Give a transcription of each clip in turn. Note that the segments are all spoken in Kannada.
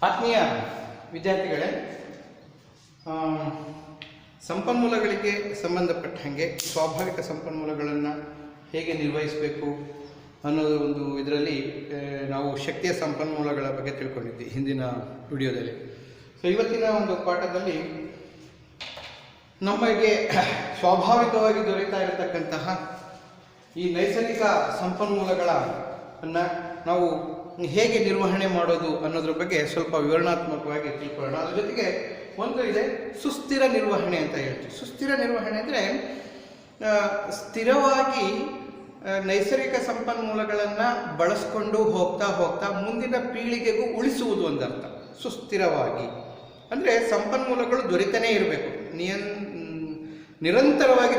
ಆತ್ಮೀಯ ವಿದ್ಯಾರ್ಥಿಗಳೇ, ಸಂಪನ್ಮೂಲಗಳಿಗೆ ಸಂಬಂಧಪಟ್ಟ ಹಾಗೆ ಸ್ವಾಭಾವಿಕ ಸಂಪನ್ಮೂಲಗಳನ್ನು ಹೇಗೆ ನಿರ್ವಹಿಸಬೇಕು ಅನ್ನೋದು ಒಂದು ಇದರಲ್ಲಿ ನಾವು ಶಕ್ತಿಯ ಸಂಪನ್ಮೂಲಗಳ ಬಗ್ಗೆ ತಿಳ್ಕೊಂಡಿದ್ವಿ ಹಿಂದಿನ ವಿಡಿಯೋದಲ್ಲಿ. ಸೊ ಇವತ್ತಿನ ಒಂದು ಪಾಠದಲ್ಲಿ ನಮಗೆ ಸ್ವಾಭಾವಿಕವಾಗಿ ದೊರೆತಾ ಇರತಕ್ಕಂತಹ ಈ ನೈಸರ್ಗಿಕ ಸಂಪನ್ಮೂಲಗಳನ್ನು ನಾವು ಹೇಗೆ ನಿರ್ವಹಣೆ ಮಾಡೋದು ಅನ್ನೋದ್ರ ಬಗ್ಗೆ ಸ್ವಲ್ಪ ವಿವರಣಾತ್ಮಕವಾಗಿ ತಿಳ್ಕೊಳ್ಳೋಣ. ಅದ್ರ ಜೊತೆಗೆ ಒಂದು ಇದೆ ಸುಸ್ಥಿರ ನಿರ್ವಹಣೆ ಅಂತ ಹೇಳ್ತೀವಿ. ಸುಸ್ಥಿರ ನಿರ್ವಹಣೆ ಅಂದರೆ ಸ್ಥಿರವಾಗಿ ನೈಸರ್ಗಿಕ ಸಂಪನ್ಮೂಲಗಳನ್ನು ಬಳಸ್ಕೊಂಡು ಹೋಗ್ತಾ ಮುಂದಿನ ಪೀಳಿಗೆಗೂ ಉಳಿಸುವುದು ಒಂದರ್ಥ. ಸುಸ್ಥಿರವಾಗಿ ಅಂದರೆ ಸಂಪನ್ಮೂಲಗಳು ದೊರೆತಾನೇ ಇರಬೇಕು, ನಿರಂತರವಾಗಿ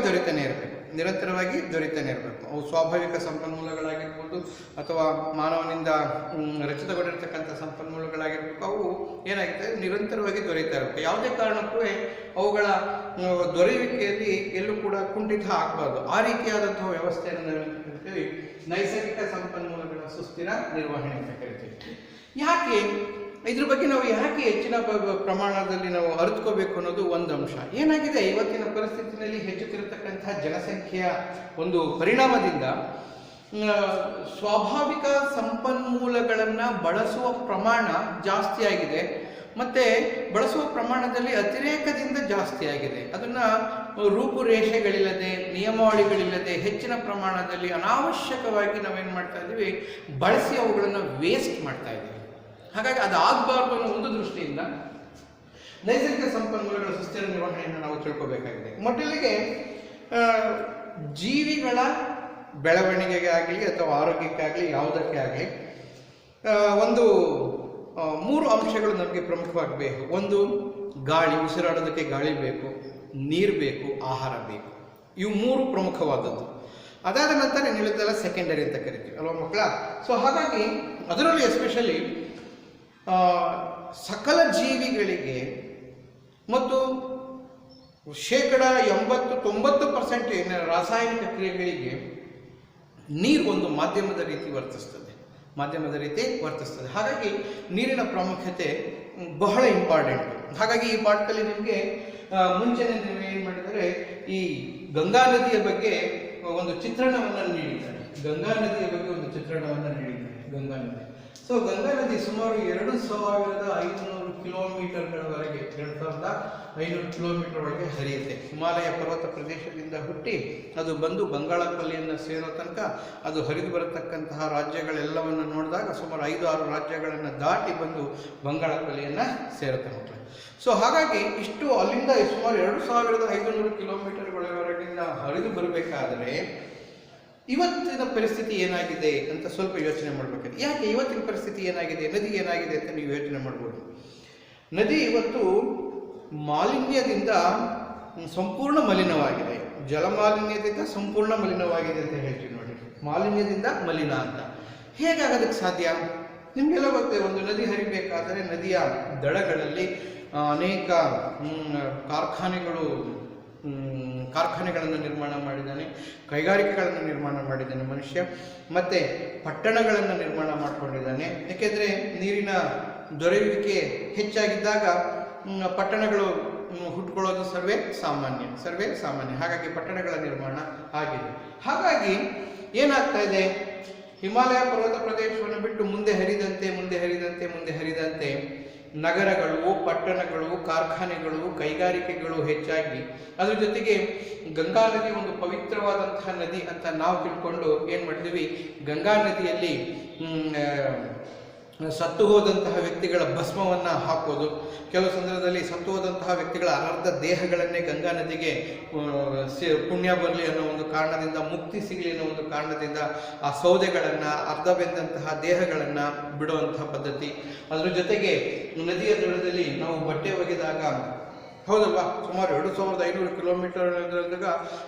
ದೊರೆತಾನೇ ಇರಬೇಕು. ಅವು ಸ್ವಾಭಾವಿಕ ಸಂಪನ್ಮೂಲಗಳಾಗಿರ್ಬೋದು ಅಥವಾ ಮಾನವನಿಂದ ರಚಿತಗೊಂಡಿರ್ತಕ್ಕಂಥ ಸಂಪನ್ಮೂಲಗಳಾಗಿರ್ಬೇಕು. ಅವು ಏನಾಗಿದೆ, ನಿರಂತರವಾಗಿ ದೊರೆತಾ ಇರಬೇಕು. ಯಾವುದೇ ಕಾರಣಕ್ಕೂ ಅವುಗಳ ದೊರೆಯುವಿಕೆಯಲ್ಲಿ ಎಲ್ಲೂ ಕೂಡ ಕುಂಠಿತ ಆಗಬಾರ್ದು. ಆ ರೀತಿಯಾದಂತಹ ವ್ಯವಸ್ಥೆಯನ್ನು ನಾವು ಕರಿತೀವಿ ನೈಸರ್ಗಿಕ ಸಂಪನ್ಮೂಲಗಳ ಸುಸ್ಥಿರ ನಿರ್ವಹಣೆ ಅಂತ ಕರಿತೀವಿ. ಯಾಕೆ ಇದ್ರ ಬಗ್ಗೆ ನಾವು ಯಾಕೆ ಹೆಚ್ಚಿನ ಪ್ರಮಾಣದಲ್ಲಿ ನಾವು ಅರಿತುಕೋಬೇಕು ಅನ್ನೋದು ಒಂದು ಅಂಶ. ಏನಾಗಿದೆ, ಇವತ್ತಿನ ಪರಿಸ್ಥಿತಿಯಲ್ಲಿ ಹೆಚ್ಚುತ್ತಿರತಕ್ಕಂತಹ ಜನಸಂಖ್ಯೆಯ ಒಂದು ಪರಿಣಾಮದಿಂದ ಸ್ವಾಭಾವಿಕ ಸಂಪನ್ಮೂಲಗಳನ್ನು ಬಳಸುವ ಪ್ರಮಾಣ ಜಾಸ್ತಿ ಆಗಿದೆ. ಮತ್ತು ಬಳಸುವ ಪ್ರಮಾಣದಲ್ಲಿ ಅತಿರೇಕದಿಂದ ಜಾಸ್ತಿ ಆಗಿದೆ. ಅದನ್ನು ರೂಪುರೇಷೆಗಳಿಲ್ಲದೆ, ನಿಯಮಾವಳಿಗಳಿಲ್ಲದೆ ಹೆಚ್ಚಿನ ಪ್ರಮಾಣದಲ್ಲಿ ಅನಾವಶ್ಯಕವಾಗಿ ನಾವೇನು ಮಾಡ್ತಾ ಇದ್ದೀವಿ, ಬಳಸಿ ಅವುಗಳನ್ನು ವೇಸ್ಟ್ ಮಾಡ್ತಾ ಇದ್ದೀವಿ. ಹಾಗಾಗಿ ಅದಾಗಬಾರ್ದು ಅನ್ನೋ ಒಂದು ದೃಷ್ಟಿಯಿಂದ ನೈಸರ್ಗಿಕ ಸಂಪನ್ಮೂಲಗಳ ಸುಸ್ಥಿರ ನಿರ್ವಹಣೆಯನ್ನು ನಾವು ತಿಳ್ಕೋಬೇಕಾಗಿದೆ. ಮೊದಲಿಗೆ ಜೀವಿಗಳ ಬೆಳವಣಿಗೆಗೆ ಆಗಲಿ ಅಥವಾ ಆರೋಗ್ಯಕ್ಕಾಗಲಿ ಯಾವುದಕ್ಕೆ ಆಗಲಿ ಒಂದು 3 ಅಂಶಗಳು ನಮಗೆ ಪ್ರಮುಖವಾಗಬೇಕು. ಒಂದು, ಗಾಳಿ, ಉಸಿರಾಡೋದಕ್ಕೆ ಗಾಳಿ ಬೇಕು, ನೀರು ಬೇಕು, ಆಹಾರ ಬೇಕು. ಇವು 3 ಪ್ರಮುಖವಾದದ್ದು. ಅದಾದ ನಂತರ ನಿಲ್ಲದೆಲ್ಲ ಸೆಕೆಂಡರಿ ಅಂತ ಕರಿತೀವಿ ಅಲ್ವಾ ಮಕ್ಕಳ? ಸೊ ಹಾಗಾಗಿ ಅದರಲ್ಲಿ ಎಸ್ಪೆಷಲಿ ಸಕಲ ಜೀವಿಗಳಿಗೆ ಮತ್ತು 80-90% ರಾಸಾಯನಿಕ ಕ್ರಿಯೆಗಳಿಗೆ ನೀರು ಒಂದು ಮಾಧ್ಯಮದ ರೀತಿ ವರ್ತಿಸ್ತದೆ. ಹಾಗಾಗಿ ನೀರಿನ ಪ್ರಾಮುಖ್ಯತೆ ಬಹಳ ಇಂಪಾರ್ಟೆಂಟ್. ಹಾಗಾಗಿ ಈ ಪಾಠದಲ್ಲಿ ನಿಮಗೆ ಮುಂಚೆನೇ ನೀವು ಏನು ಮಾಡಿದರೆ, ಈ ಗಂಗಾ ನದಿಯ ಬಗ್ಗೆ ಒಂದು ಚಿತ್ರಣವನ್ನು ನೀಡಿದ್ದಾರೆ. ಗಂಗಾ ನದಿ. ಸೊ ಗಂಗಾ ನದಿ ಸುಮಾರು 2500 ಕಿಲೋಮೀಟರ್ಗಳವರೆಗೆ, 2500 ಕಿಲೋಮೀಟರ್ ಒಳಗೆ ಹರಿಯುತ್ತೆ. ಹಿಮಾಲಯ ಪರ್ವತ ಪ್ರದೇಶದಿಂದ ಹುಟ್ಟಿ ಅದು ಬಂದು ಬಂಗಾಳ ಕೊಲ್ಲಿಯನ್ನು ಸೇರೋ ತನಕ ಅದು ಹರಿದು ಬರತಕ್ಕಂತಹ ರಾಜ್ಯಗಳೆಲ್ಲವನ್ನು ನೋಡಿದಾಗ ಸುಮಾರು 5-6 ರಾಜ್ಯಗಳನ್ನು ದಾಟಿ ಬಂದು ಬಂಗಾಳ ಕೊಲ್ಲಿಯನ್ನು ಸೇರುತ್ತೆ. ಸೊ ಹಾಗಾಗಿ ಇಷ್ಟು ಅಲ್ಲಿಂದ ಸುಮಾರು 2500 ಕಿಲೋಮೀಟರ್ಗಳವರೆಗಿಂದ ಹರಿದು ಬರಬೇಕಾದರೆ ಇವತ್ತಿನ ಪರಿಸ್ಥಿತಿ ಏನಾಗಿದೆ ಅಂತ ಸ್ವಲ್ಪ ಯೋಚನೆ ಮಾಡಬೇಕಾದ್ರೆ, ಯಾಕೆ ಇವತ್ತಿನ ಪರಿಸ್ಥಿತಿ ಏನಾಗಿದೆ, ನದಿ ಏನಾಗಿದೆ ಅಂತ ನೀವು ಯೋಚನೆ ಮಾಡ್ಬೋದು. ನದಿ ಇವತ್ತು ಮಾಲಿನ್ಯದಿಂದ ಸಂಪೂರ್ಣ ಮಲಿನವಾಗಿದೆ. ಜಲಮಾಲಿನ್ಯದಿಂದ ಸಂಪೂರ್ಣ ಮಲಿನವಾಗಿದೆ ಅಂತ ಹೇಳ್ತೀವಿ ನೋಡಿ. ಮಾಲಿನ್ಯದಿಂದ ಮಲಿನ ಅಂತ ಹೇಗಾಗೋದಕ್ಕೆ ಸಾಧ್ಯ? ನಿಮಗೆಲ್ಲ ಗೊತ್ತೇ, ಒಂದು ನದಿ ಹರಿಬೇಕಾದರೆ ನದಿಯ ದಡಗಳಲ್ಲಿ ಅನೇಕ ಕಾರ್ಖಾನೆಗಳನ್ನು ನಿರ್ಮಾಣ ಮಾಡಿದ್ದಾನೆ, ಕೈಗಾರಿಕೆಗಳನ್ನು ನಿರ್ಮಾಣ ಮಾಡಿದ್ದಾನೆ ಮನುಷ್ಯ, ಮತ್ತು ಪಟ್ಟಣಗಳನ್ನು ನಿರ್ಮಾಣ ಮಾಡಿಕೊಂಡಿದ್ದಾನೆ. ಏಕೆಂದರೆ ನೀರಿನ ದೊರೆಯುವಿಕೆ ಹೆಚ್ಚಾಗಿದ್ದಾಗ ಪಟ್ಟಣಗಳು ಹುಟ್ಟುಕೊಳ್ಳೋದು ಸರ್ವೇ ಸಾಮಾನ್ಯ. ಹಾಗಾಗಿ ಪಟ್ಟಣಗಳ ನಿರ್ಮಾಣ ಆಗಿದೆ. ಹಾಗಾಗಿ ಏನಾಗ್ತಾ ಇದೆ, ಹಿಮಾಲಯ ಪರ್ವತ ಪ್ರದೇಶವನ್ನು ಬಿಟ್ಟು ಮುಂದೆ ಹರಿದಂತೆ ನಗರಗಳು, ಪಟ್ಟಣಗಳು, ಕಾರ್ಖಾನೆಗಳು, ಕೈಗಾರಿಕೆಗಳು ಹೆಚ್ಚಾಗಿ, ಅದ್ರ ಜೊತೆಗೆ ಗಂಗಾ ನದಿ ಒಂದು ಪವಿತ್ರವಾದಂತಹ ನದಿ ಅಂತ ನಾವು ತಿಳ್ಕೊಂಡು ಏನು ಮಾಡಿದ್ವಿ, ಗಂಗಾ ನದಿಯಲ್ಲಿ ಸತ್ತು ಹೋದಂತಹ ವ್ಯಕ್ತಿಗಳ ಭಸ್ಮವನ್ನು ಹಾಕೋದು. ಕೆಲವು ಸಂದರ್ಭದಲ್ಲಿ ಸತ್ತು ಹೋದಂತಹ ವ್ಯಕ್ತಿಗಳ ಅರ್ಧ ದೇಹಗಳನ್ನೇ ಗಂಗಾ ನದಿಗೆ ಪುಣ್ಯ ಬರಲಿ ಅನ್ನೋ ಒಂದು ಕಾರಣದಿಂದ, ಮುಕ್ತಿ ಸಿಗಲಿ ಅನ್ನೋ ಒಂದು ಕಾರಣದಿಂದ ಆ ಸೌದೆಗಳನ್ನು, ಅರ್ಧ ಬೆಂದಂತಹ ದೇಹಗಳನ್ನು ಬಿಡುವಂತಹ ಪದ್ಧತಿ. ಅದರ ಜೊತೆಗೆ ನದಿಯ ದಡದಲ್ಲಿ ನಾವು ಬಟ್ಟೆ ಒಗೆದಾಗ, ಹೌದಲ್ವಾ, ಸುಮಾರು 2500 ಕಿಲೋಮೀಟರ್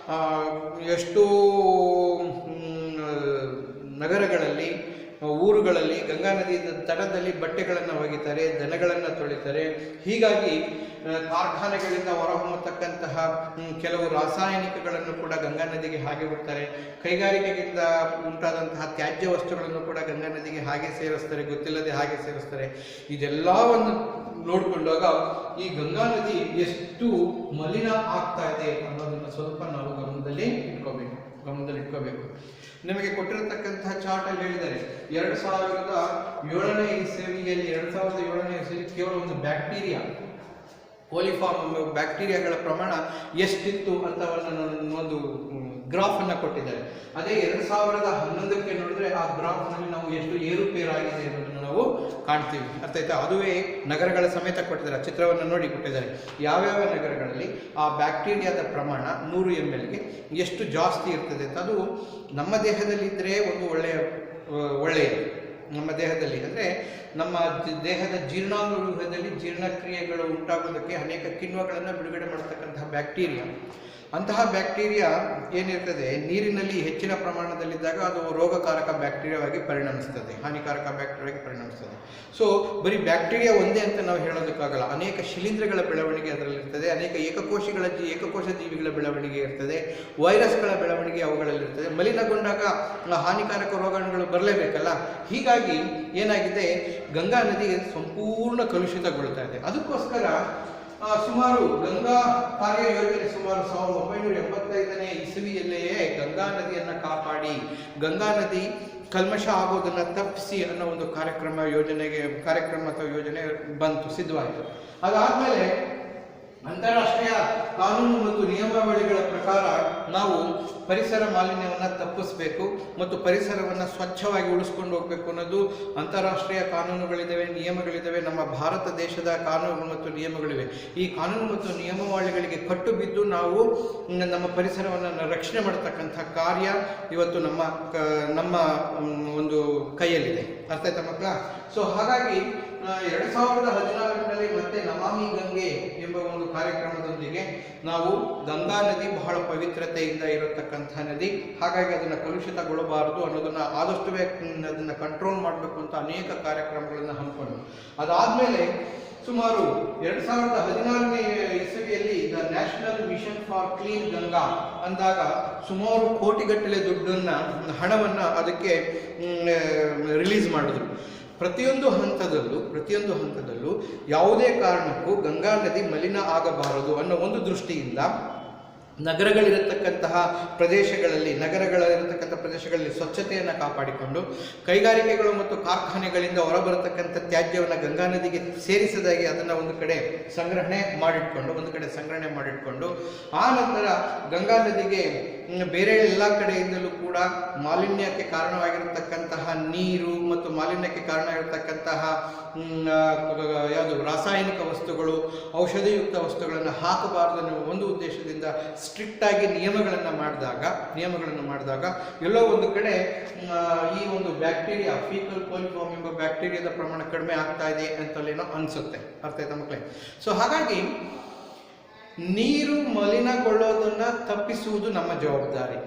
ಎಷ್ಟೋ ನಗರಗಳಲ್ಲಿ ಊರುಗಳಲ್ಲಿ ಗಂಗಾ ನದಿ ತಟದಲ್ಲಿ ಬಟ್ಟೆಗಳನ್ನು ಒಗಿತಾರೆ, ದನಗಳನ್ನು ತೊಳಿತಾರೆ. ಹೀಗಾಗಿ ಕಾರ್ಖಾನೆಗಳಿಂದ ಹೊರಹೊಮ್ಮತಕ್ಕಂತಹ ಕೆಲವು ರಾಸಾಯನಿಕಗಳನ್ನು ಕೂಡ ಗಂಗಾ ನದಿಗೆ ಹಾಗೆ ಬಿಡ್ತಾರೆ. ಕೈಗಾರಿಕೆಗಳಿಂದ ಉಂಟಾದಂತಹ ತ್ಯಾಜ್ಯ ವಸ್ತುಗಳನ್ನು ಕೂಡ ಗಂಗಾ ನದಿಗೆ ಹಾಗೆ ಸೇರಿಸ್ತಾರೆ, ಗೊತ್ತಿಲ್ಲದೆ ಹಾಗೆ ಸೇರಿಸ್ತಾರೆ. ಇದೆಲ್ಲವನ್ನು ನೋಡಿಕೊಂಡಾಗ ಈ ಗಂಗಾ ನದಿ ಎಷ್ಟು ಮಲಿನ ಆಗ್ತಾ ಇದೆ ಅನ್ನೋದನ್ನು ಸ್ವಲ್ಪ ನಾವು ಗಮನದಲ್ಲಿ ಇಟ್ಕೋಬೇಕು. ನಿಮಗೆ ಕೊಟ್ಟಿರತಕ್ಕಂತಹ ಚಾರ್ಟ್ ಅಲ್ಲಿ ಹೇಳಿದ್ದಾರೆ 2007ನೇ ಇಸವಿಯಲ್ಲಿ ಕೇವಲ ಒಂದು ಬ್ಯಾಕ್ಟೀರಿಯಾ ಕೋಲಿಫಾರ್ಮ್ ಬ್ಯಾಕ್ಟೀರಿಯಾಗಳ ಪ್ರಮಾಣ ಎಷ್ಟಿತ್ತು ಅಂತ ಒಂದು ಗ್ರಾಫ್ ಅನ್ನ ಕೊಟ್ಟಿದ್ದಾರೆ. ಅದೇ 2011ಕ್ಕೆ ನೋಡಿದ್ರೆ ಆ ಗ್ರಾಫ್ ನಲ್ಲಿ ನಾವು ಎಷ್ಟು ಏರುಪೇರಾಗಿದೆ ಅನ್ನೋದನ್ನು ನಾವು ಕಾಣ್ತೀವಿ. ಅರ್ಥ ಆಯ್ತಾ? ಅದುವೇ ನಗರಗಳ ಸಮೇತ ಕೊಟ್ಟಿದ್ದಾರೆ, ಚಿತ್ರವನ್ನು ನೋಡಿ ಕೊಟ್ಟಿದ್ದಾರೆ. ಯಾವ್ಯಾವ ನಗರಗಳಲ್ಲಿ ಆ ಬ್ಯಾಕ್ಟೀರಿಯಾದ ಪ್ರಮಾಣ 100 ml ಎಷ್ಟು ಜಾಸ್ತಿ ಇರ್ತದೆ ಅಂತ. ಅದು ನಮ್ಮ ದೇಹದಲ್ಲಿ ಇದ್ರೆ ಒಂದು ಒಳ್ಳೆಯದು. ನಮ್ಮ ದೇಹದಲ್ಲಿ ಅಂದರೆ ನಮ್ಮ ದೇಹದ ಜೀರ್ಣಾಂಗವ್ಯೂಹದಲ್ಲಿ ಜೀರ್ಣಕ್ರಿಯೆಗಳು ಉಂಟಾಗೋದಕ್ಕೆ ಅನೇಕ ಕಿಣ್ವಗಳನ್ನು ಬಿಡುಗಡೆ ಮಾಡತಕ್ಕಂತಹ ಬ್ಯಾಕ್ಟೀರಿಯಾ. ಅಂತಹ ಬ್ಯಾಕ್ಟೀರಿಯಾ ಏನಿರ್ತದೆ ನೀರಿನಲ್ಲಿ ಹೆಚ್ಚಿನ ಪ್ರಮಾಣದಲ್ಲಿದ್ದಾಗ ಅದು ರೋಗಕಾರಕ ಬ್ಯಾಕ್ಟೀರಿಯಾವಾಗಿ ಪರಿಣಮಿಸ್ತದೆ, ಹಾನಿಕಾರಕ ಬ್ಯಾಕ್ಟೀರಿಯಾಗಿ ಪರಿಣಮಿಸ್ತದೆ. ಸೊ ಬರೀ ಬ್ಯಾಕ್ಟೀರಿಯಾ ಒಂದೇ ಅಂತ ನಾವು ಹೇಳೋದಕ್ಕಾಗಲ್ಲ. ಅನೇಕ ಶಿಲೀಂಧ್ರಗಳ ಬೆಳವಣಿಗೆ ಅದರಲ್ಲಿರ್ತದೆ, ಅನೇಕ ಏಕಕೋಶ ಜೀವಿಗಳ ಬೆಳವಣಿಗೆ ಇರ್ತದೆ, ವೈರಸ್ಗಳ ಬೆಳವಣಿಗೆ ಅವುಗಳಲ್ಲಿರ್ತದೆ. ಮಲಿನಗೊಂಡಾಗ ಹಾನಿಕಾರಕ ರೋಗಾಣುಗಳು ಬರಲೇಬೇಕಲ್ಲ. ಹೀಗಾಗಿ ಏನಾಗಿದೆ, ಗಂಗಾ ನದಿ ಸಂಪೂರ್ಣ ಕಲುಷಿತಗೊಳ್ತಾ ಇದೆ. ಅದಕ್ಕೋಸ್ಕರ ಸುಮಾರು ಗಂಗಾ ಕಾರ್ಯ ಯೋಜನೆ ಸುಮಾರು 1985ನೇ ಇಸವಿಯಲ್ಲಿಯೇ ಗಂಗಾ ನದಿಯನ್ನು ಕಾಪಾಡಿ, ಗಂಗಾ ನದಿ ಕಲ್ಮಶ ಆಗೋದನ್ನು ತಪ್ಪಿಸಿ ಅನ್ನೋ ಒಂದು ಕಾರ್ಯಕ್ರಮ ಅಥವಾ ಯೋಜನೆ ಬಂತು, ಸಿದ್ಧವಾಯಿತು. ಅದಾದಮೇಲೆ ಅಂತಾರಾಷ್ಟ್ರೀಯ ಕಾನೂನು ಮತ್ತು ನಿಯಮಾವಳಿಗಳ ಪ್ರಕಾರ ನಾವು ಪರಿಸರ ಮಾಲಿನ್ಯವನ್ನು ತಪ್ಪಿಸಬೇಕು ಮತ್ತು ಪರಿಸರವನ್ನು ಸ್ವಚ್ಛವಾಗಿ ಉಳಿಸ್ಕೊಂಡು ಹೋಗಬೇಕು ಅನ್ನೋದು ಅಂತಾರಾಷ್ಟ್ರೀಯ ಕಾನೂನುಗಳಿದ್ದಾವೆ, ನಿಯಮಗಳಿದ್ದಾವೆ. ನಮ್ಮ ಭಾರತ ದೇಶದ ಕಾನೂನು ಮತ್ತು ನಿಯಮಗಳಿವೆ. ಈ ಕಾನೂನು ಮತ್ತು ನಿಯಮಾವಳಿಗಳಿಗೆ ಕಟ್ಟು ಬಿದ್ದು ನಾವು ನಮ್ಮ ಪರಿಸರವನ್ನು ರಕ್ಷಣೆ ಮಾಡತಕ್ಕಂಥ ಕಾರ್ಯ ಇವತ್ತು ನಮ್ಮ ಒಂದು ಕೈಯಲ್ಲಿದೆ. ಅರ್ಥ ಆಯ್ತಾ ಮಕ್ಕಳ? ಸೊ ಹಾಗಾಗಿ 2014ರಲ್ಲಿ ಮತ್ತೆ ನಮಾಮಿ ಗಂಗೆ ಎಂಬ ಒಂದು ಕಾರ್ಯಕ್ರಮದೊಂದಿಗೆ ನಾವು ಗಂಗಾ ನದಿ ಬಹಳ ಪವಿತ್ರತೆಯಿಂದ ಇರತಕ್ಕಂತಹ ನದಿ, ಹಾಗಾಗಿ ಅದನ್ನು ಕಲುಷಿತಗೊಳ್ಳಬಾರದು ಅನ್ನೋದನ್ನ ಆದಷ್ಟು ಅದನ್ನು ಕಂಟ್ರೋಲ್ ಮಾಡಬೇಕು ಅಂತ ಅನೇಕ ಕಾರ್ಯಕ್ರಮಗಳನ್ನು ಹಮ್ಮಿಕೊಂಡು, ಅದಾದಮೇಲೆ ಸುಮಾರು 2016ನೇ ಇಸವಿಯಲ್ಲಿ the national mission for clean Ganga ಅಂದಾಗ ಸುಮಾರು ಕೋಟಿಗಟ್ಟಲೆ ಹಣವನ್ನು ಅದಕ್ಕೆ ರಿಲೀಸ್ ಮಾಡಿದ್ರು. ಪ್ರತಿಯೊಂದು ಹಂತದಲ್ಲೂ ಯಾವುದೇ ಕಾರಣಕ್ಕೂ ಗಂಗಾ ನದಿ ಮಲಿನ ಆಗಬಾರದು ಅನ್ನೋ ಒಂದು ದೃಷ್ಟಿಯಿಂದ ನಗರಗಳಿರತಕ್ಕಂತಹ ಪ್ರದೇಶಗಳಲ್ಲಿ ಸ್ವಚ್ಛತೆಯನ್ನು ಕಾಪಾಡಿಕೊಂಡು ಕೈಗಾರಿಕೆಗಳು ಮತ್ತು ಕಾರ್ಖಾನೆಗಳಿಂದ ಹೊರಬರತಕ್ಕಂಥ ತ್ಯಾಜ್ಯವನ್ನು ಗಂಗಾ ನದಿಗೆ ಸೇರಿಸದಾಗಿ ಅದನ್ನು ಒಂದು ಕಡೆ ಸಂಗ್ರಹಣೆ ಮಾಡಿಟ್ಕೊಂಡು ಆ ನಂತರ ಗಂಗಾ ನದಿಗೆ ಬೇರೆ ಎಲ್ಲ ಕಡೆಯಿಂದಲೂ ಕೂಡ ಮಾಲಿನ್ಯಕ್ಕೆ ಕಾರಣವಾಗಿರತಕ್ಕಂತಹ ನೀರು ಮತ್ತು ಮಾಲಿನ್ಯಕ್ಕೆ ಕಾರಣ ಆಗಿರತಕ್ಕಂತಹ ರಾಸಾಯನಿಕ ವಸ್ತುಗಳು, ಔಷಧಿಯುಕ್ತ ವಸ್ತುಗಳನ್ನು ಹಾಕಬಾರದು ಅನ್ನೋ ಒಂದು ಉದ್ದೇಶದಿಂದ ಸ್ಟ್ರಿಕ್ಟ್ ಆಗಿ ನಿಯಮಗಳನ್ನು ಮಾಡಿದಾಗ ಎಲ್ಲೋ ಒಂದು ಕಡೆ ಈ ಒಂದು ಬ್ಯಾಕ್ಟೀರಿಯಾ ಫೀಕಲ್ ಕೋಲಿಫಾರ್ಮ್ ಎಂಬ ಬ್ಯಾಕ್ಟೀರಿಯಾದ ಪ್ರಮಾಣ ಕಡಿಮೆ ಆಗ್ತಾ ಇದೆ ಅಂತಲೇನೋ ಅನಿಸುತ್ತೆ. ಅರ್ಥ ಆಯ್ತಾ ಮಕ್ಕಳೇ? ಸೊ ಹಾಗಾಗಿ ನೀರು ಮಲಿನಗೊಳ್ಳೋದನ್ನು ತಪ್ಪಿಸುವುದು ನಮ್ಮ ಜವಾಬ್ದಾರಿ.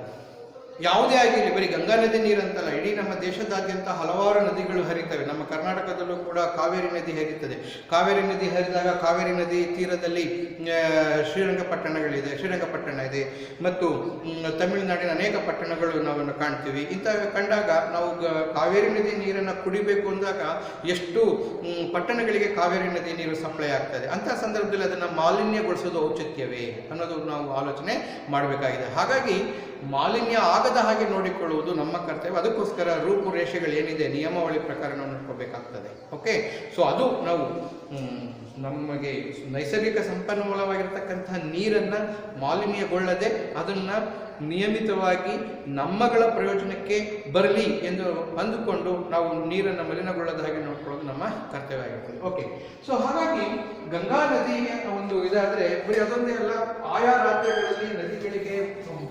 ಯಾವುದೇ ಆಗಿರಲಿ, ಬರೀ ಗಂಗಾ ನದಿ ನೀರಂತಲ್ಲ, ಇಡೀ ನಮ್ಮ ದೇಶದಾದ್ಯಂತ ಹಲವಾರು ನದಿಗಳು ಹರಿತವೆ. ನಮ್ಮ ಕರ್ನಾಟಕದಲ್ಲೂ ಕೂಡ ಕಾವೇರಿ ನದಿ ಹರಿತದೆ. ಕಾವೇರಿ ನದಿ ಹರಿದಾಗ ಕಾವೇರಿ ನದಿ ತೀರದಲ್ಲಿ ಶ್ರೀರಂಗಪಟ್ಟಣ ಇದೆ ಮತ್ತು ತಮಿಳುನಾಡಿನ ಅನೇಕ ಪಟ್ಟಣಗಳು ನಾವು ಕಾಣ್ತೀವಿ. ಇಂಥ ಕಂಡಾಗ ನಾವು ಕಾವೇರಿ ನದಿ ನೀರನ್ನು ಕುಡಿಬೇಕು ಅಂದಾಗ ಎಷ್ಟು ಪಟ್ಟಣಗಳಿಗೆ ಕಾವೇರಿ ನದಿ ನೀರು ಸಪ್ಲೈ ಆಗ್ತದೆ. ಅಂತಹ ಸಂದರ್ಭದಲ್ಲಿ ಅದನ್ನು ಮಾಲಿನ್ಯಗೊಳಿಸೋದು ಔಚಿತ್ಯವೇ ಅನ್ನೋದು ನಾವು ಆಲೋಚನೆ ಮಾಡಬೇಕಾಗಿದೆ. ಹಾಗಾಗಿ ಮಾಲಿನ್ಯ ಆಗದ ಹಾಗೆ ನೋಡಿಕೊಳ್ಳುವುದು ನಮ್ಮ ಕರ್ತವ್ಯ. ಅದಕ್ಕೋಸ್ಕರ ರೂಪುರೇಷೆಗಳೇನಿದೆ ನಿಯಮಾವಳಿ ಪ್ರಕಾರ ನಾವು ನೋಡ್ಕೋಬೇಕಾಗ್ತದೆ. ಓಕೆ, ಸೊ ಅದು ನಾವು ನಮಗೆ ನೈಸರ್ಗಿಕ ಸಂಪನ್ಮೂಲವಾಗಿರ್ತಕ್ಕಂತಹ ನೀರನ್ನು ಮಾಲಿನ್ಯಗೊಳ್ಳದೆ ಅದನ್ನು ನಿಯಮಿತವಾಗಿ ನಮ್ಮಗಳ ಪ್ರಯೋಜನಕ್ಕೆ ಬರಲಿ ಎಂದು ಅಂದುಕೊಂಡು ನಾವು ನೀರನ್ನು ಮಲಿನಗೊಳ್ಳದ ಹಾಗೆ ನೋಡ್ಕೊಳ್ಳೋದು ನಮ್ಮ ಕರ್ತವ್ಯ ಆಗಿರ್ತದೆ. ಓಕೆ, ಸೊ ಹಾಗಾಗಿ ಗಂಗಾ ನದಿಯ ಒಂದು ಇದಾದರೆ ಬರೀ ಅದೊಂದೇ ಅಲ್ಲ, ಆಯಾ ರಾಜ್ಯಗಳಲ್ಲಿ ನದಿಗಳಿಗೆ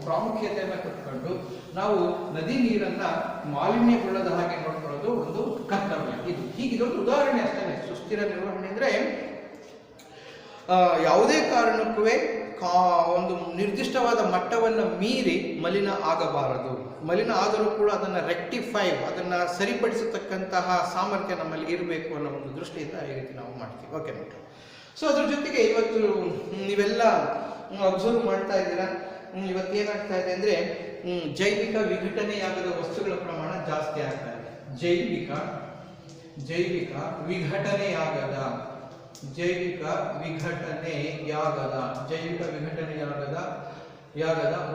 ಪ್ರಾಮುಖ್ಯತೆಯನ್ನು ಕೊಟ್ಕೊಂಡು ನಾವು ನದಿ ನೀರನ್ನು ಮಾಲಿನ್ಯಗೊಳ್ಳದ ಹಾಗೆ ನೋಡ್ಕೊಳ್ಳೋದು ಒಂದು ಕರ್ತವ್ಯ. ಇದೊಂದು ಉದಾಹರಣೆ ಅಷ್ಟೇ. ಸುಸ್ಥಿರ ನಿರ್ವಹಣೆ ಅಂದರೆ ಯಾವುದೇ ಕಾರಣಕ್ಕೂ ಒಂದು ನಿರ್ದಿಷ್ಟವಾದ ಮಟ್ಟವನ್ನು ಮೀರಿ ಮಲಿನ ಆಗಬಾರದು. ಮಲಿನ ಆದರೂ ಕೂಡ ಅದನ್ನು ರೆಕ್ಟಿಫೈ, ಅದನ್ನು ಸರಿಪಡಿಸತಕ್ಕಂತಹ ಸಾಮರ್ಥ್ಯ ನಮ್ಮಲ್ಲಿ ಇರಬೇಕು ಅನ್ನೋ ಒಂದು ದೃಷ್ಟಿಯಿಂದ ಈ ರೀತಿ ನಾವು ಮಾಡ್ತೀವಿ. ಓಕೆ ಮಕ್ಕಳು. ಸೊ ಅದ್ರ ಜೊತೆಗೆ ಇವತ್ತು ನೀವೆಲ್ಲ ಅಬ್ಸರ್ವ್ ಮಾಡ್ತಾ ಇದ್ದೀರಾ, ಇವತ್ತೇನಾಗ್ತಾ ಇದೆ ಅಂದರೆ ಜೈವಿಕ ವಿಘಟನೆಯಾಗದ ವಸ್ತುಗಳ ಪ್ರಮಾಣ ಜಾಸ್ತಿ ಆಗ್ತಾ ಇದೆ. ಜೈವಿಕ ವಿಘಟನೆಯಾಗದ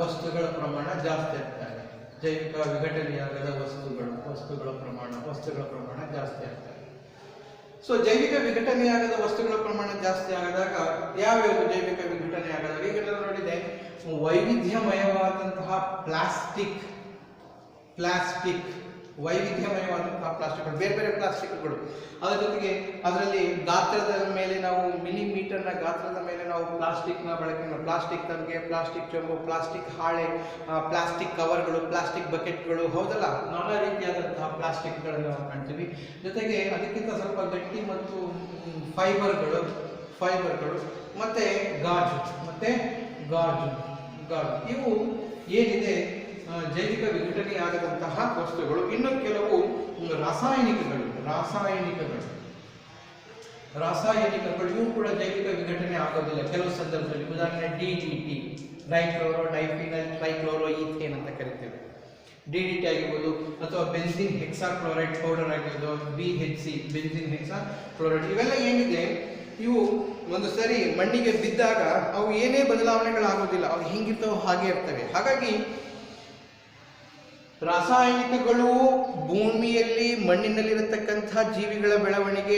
ವಸ್ತುಗಳ ಪ್ರಮಾಣ ಜಾಸ್ತಿ ಆಗ್ತಾ ಇದೆ. ಜೈವಿಕ ವಿಘಟನೆಯಾಗದ ವಸ್ತುಗಳ ಪ್ರಮಾಣ ಜಾಸ್ತಿ ಆಗ್ತಾ ಇದೆ. ಸೊ ಜೈವಿಕ ವಿಘಟನೆಯಾಗದ ವಸ್ತುಗಳ ಪ್ರಮಾಣ ಜಾಸ್ತಿ ಆದಾಗ ಯಾವ್ಯಾವುದು ಜೈವಿಕ ವಿಘಟನೆ ಆಗದ ಈಗೆಲ್ಲ ನೋಡಿದೆ, ವೈವಿಧ್ಯಮಯವಾದಂತಹ ವೈವಿಧ್ಯಮಯವಾದಂತಹ ಪ್ಲಾಸ್ಟಿಕ್ಗಳು, ಬೇರೆ ಬೇರೆ ಪ್ಲಾಸ್ಟಿಕ್ಗಳು. ಅದರ ಜೊತೆಗೆ ಅದರಲ್ಲಿ ಗಾತ್ರದ ಮೇಲೆ ನಾವು ಮಿಲಿಮೀಟರ್ನ ಗಾತ್ರದ ಮೇಲೆ ನಾವು ಪ್ಲಾಸ್ಟಿಕ್ನ ಬಳಕೆ, ಪ್ಲಾಸ್ಟಿಕ್ ತಂಬಿಗೆ, ಪ್ಲಾಸ್ಟಿಕ್ ಚೊಂಬು, ಪ್ಲಾಸ್ಟಿಕ್ ಹಾಳೆ, ಪ್ಲಾಸ್ಟಿಕ್ ಕವರ್ಗಳು, ಪ್ಲಾಸ್ಟಿಕ್ ಬಕೆಟ್ಗಳು, ಹೌದಲ್ಲ, ನಾನಾ ರೀತಿಯಾದಂತಹ ಪ್ಲಾಸ್ಟಿಕ್ಗಳನ್ನು ನಾವು ಕಾಣ್ತೀವಿ. ಜೊತೆಗೆ ಅದಕ್ಕಿಂತ ಸ್ವಲ್ಪ ಗಟ್ಟಿ ಮತ್ತು ಫೈಬರ್ಗಳು ಮತ್ತೆ ಗಾಜು ಇವು ಏನಿದೆ ಜೈವಿಕ ವಿಘಟನೆಯಾಗದಂತಹ ವಸ್ತುಗಳು. ಇನ್ನು ಕೆಲವು ರಾಸಾಯನಿಕಗಳು ಇವು ಕೂಡ ಜೈವಿಕ ವಿಘಟನೆ ಆಗೋದಿಲ್ಲ ಕೆಲವು ಸಂದರ್ಭದಲ್ಲಿ. ಉದಾಹರಣೆ DDT, ಡೈಕ್ಲೋರೋ ಡೈಫಿನಲ್ ಟ್ರೈಕ್ಲೋರೋ ಈಥೇನ್ ಅಂತ ಕರಿತೇವೆ. DDT ಆಗಿರ್ಬೋದು, ಅಥವಾ ಬೆನ್ಸಿನ್ ಹೆಕ್ಸಾಕ್ಲೋರೈಡ್ ಪೌಡರ್ ಆಗಿರ್ಬೋದು, BHC ಬೆನ್ಸಿನ್ ಹೆಕ್ಸಾಕ್ಲೋರೈಡ್. ಇವೆಲ್ಲ ಏನಿದೆ ಇವು ಒಂದು ಸರಿ ಮಣ್ಣಿಗೆ ಬಿದ್ದಾಗ ಅವು ಏನೇ ಬದಲಾವಣೆಗಳಾಗೋದಿಲ್ಲ, ಅವು ಹಿಂಗಿರ್ತವೆ ಹಾಗೆ ಇರ್ತವೆ. ಹಾಗಾಗಿ ರಾಸಾಯನಿಕಗಳು ಭೂಮಿಯಲ್ಲಿ ಮಣ್ಣಿನಲ್ಲಿರತಕ್ಕಂಥ ಜೀವಿಗಳ ಬೆಳವಣಿಗೆ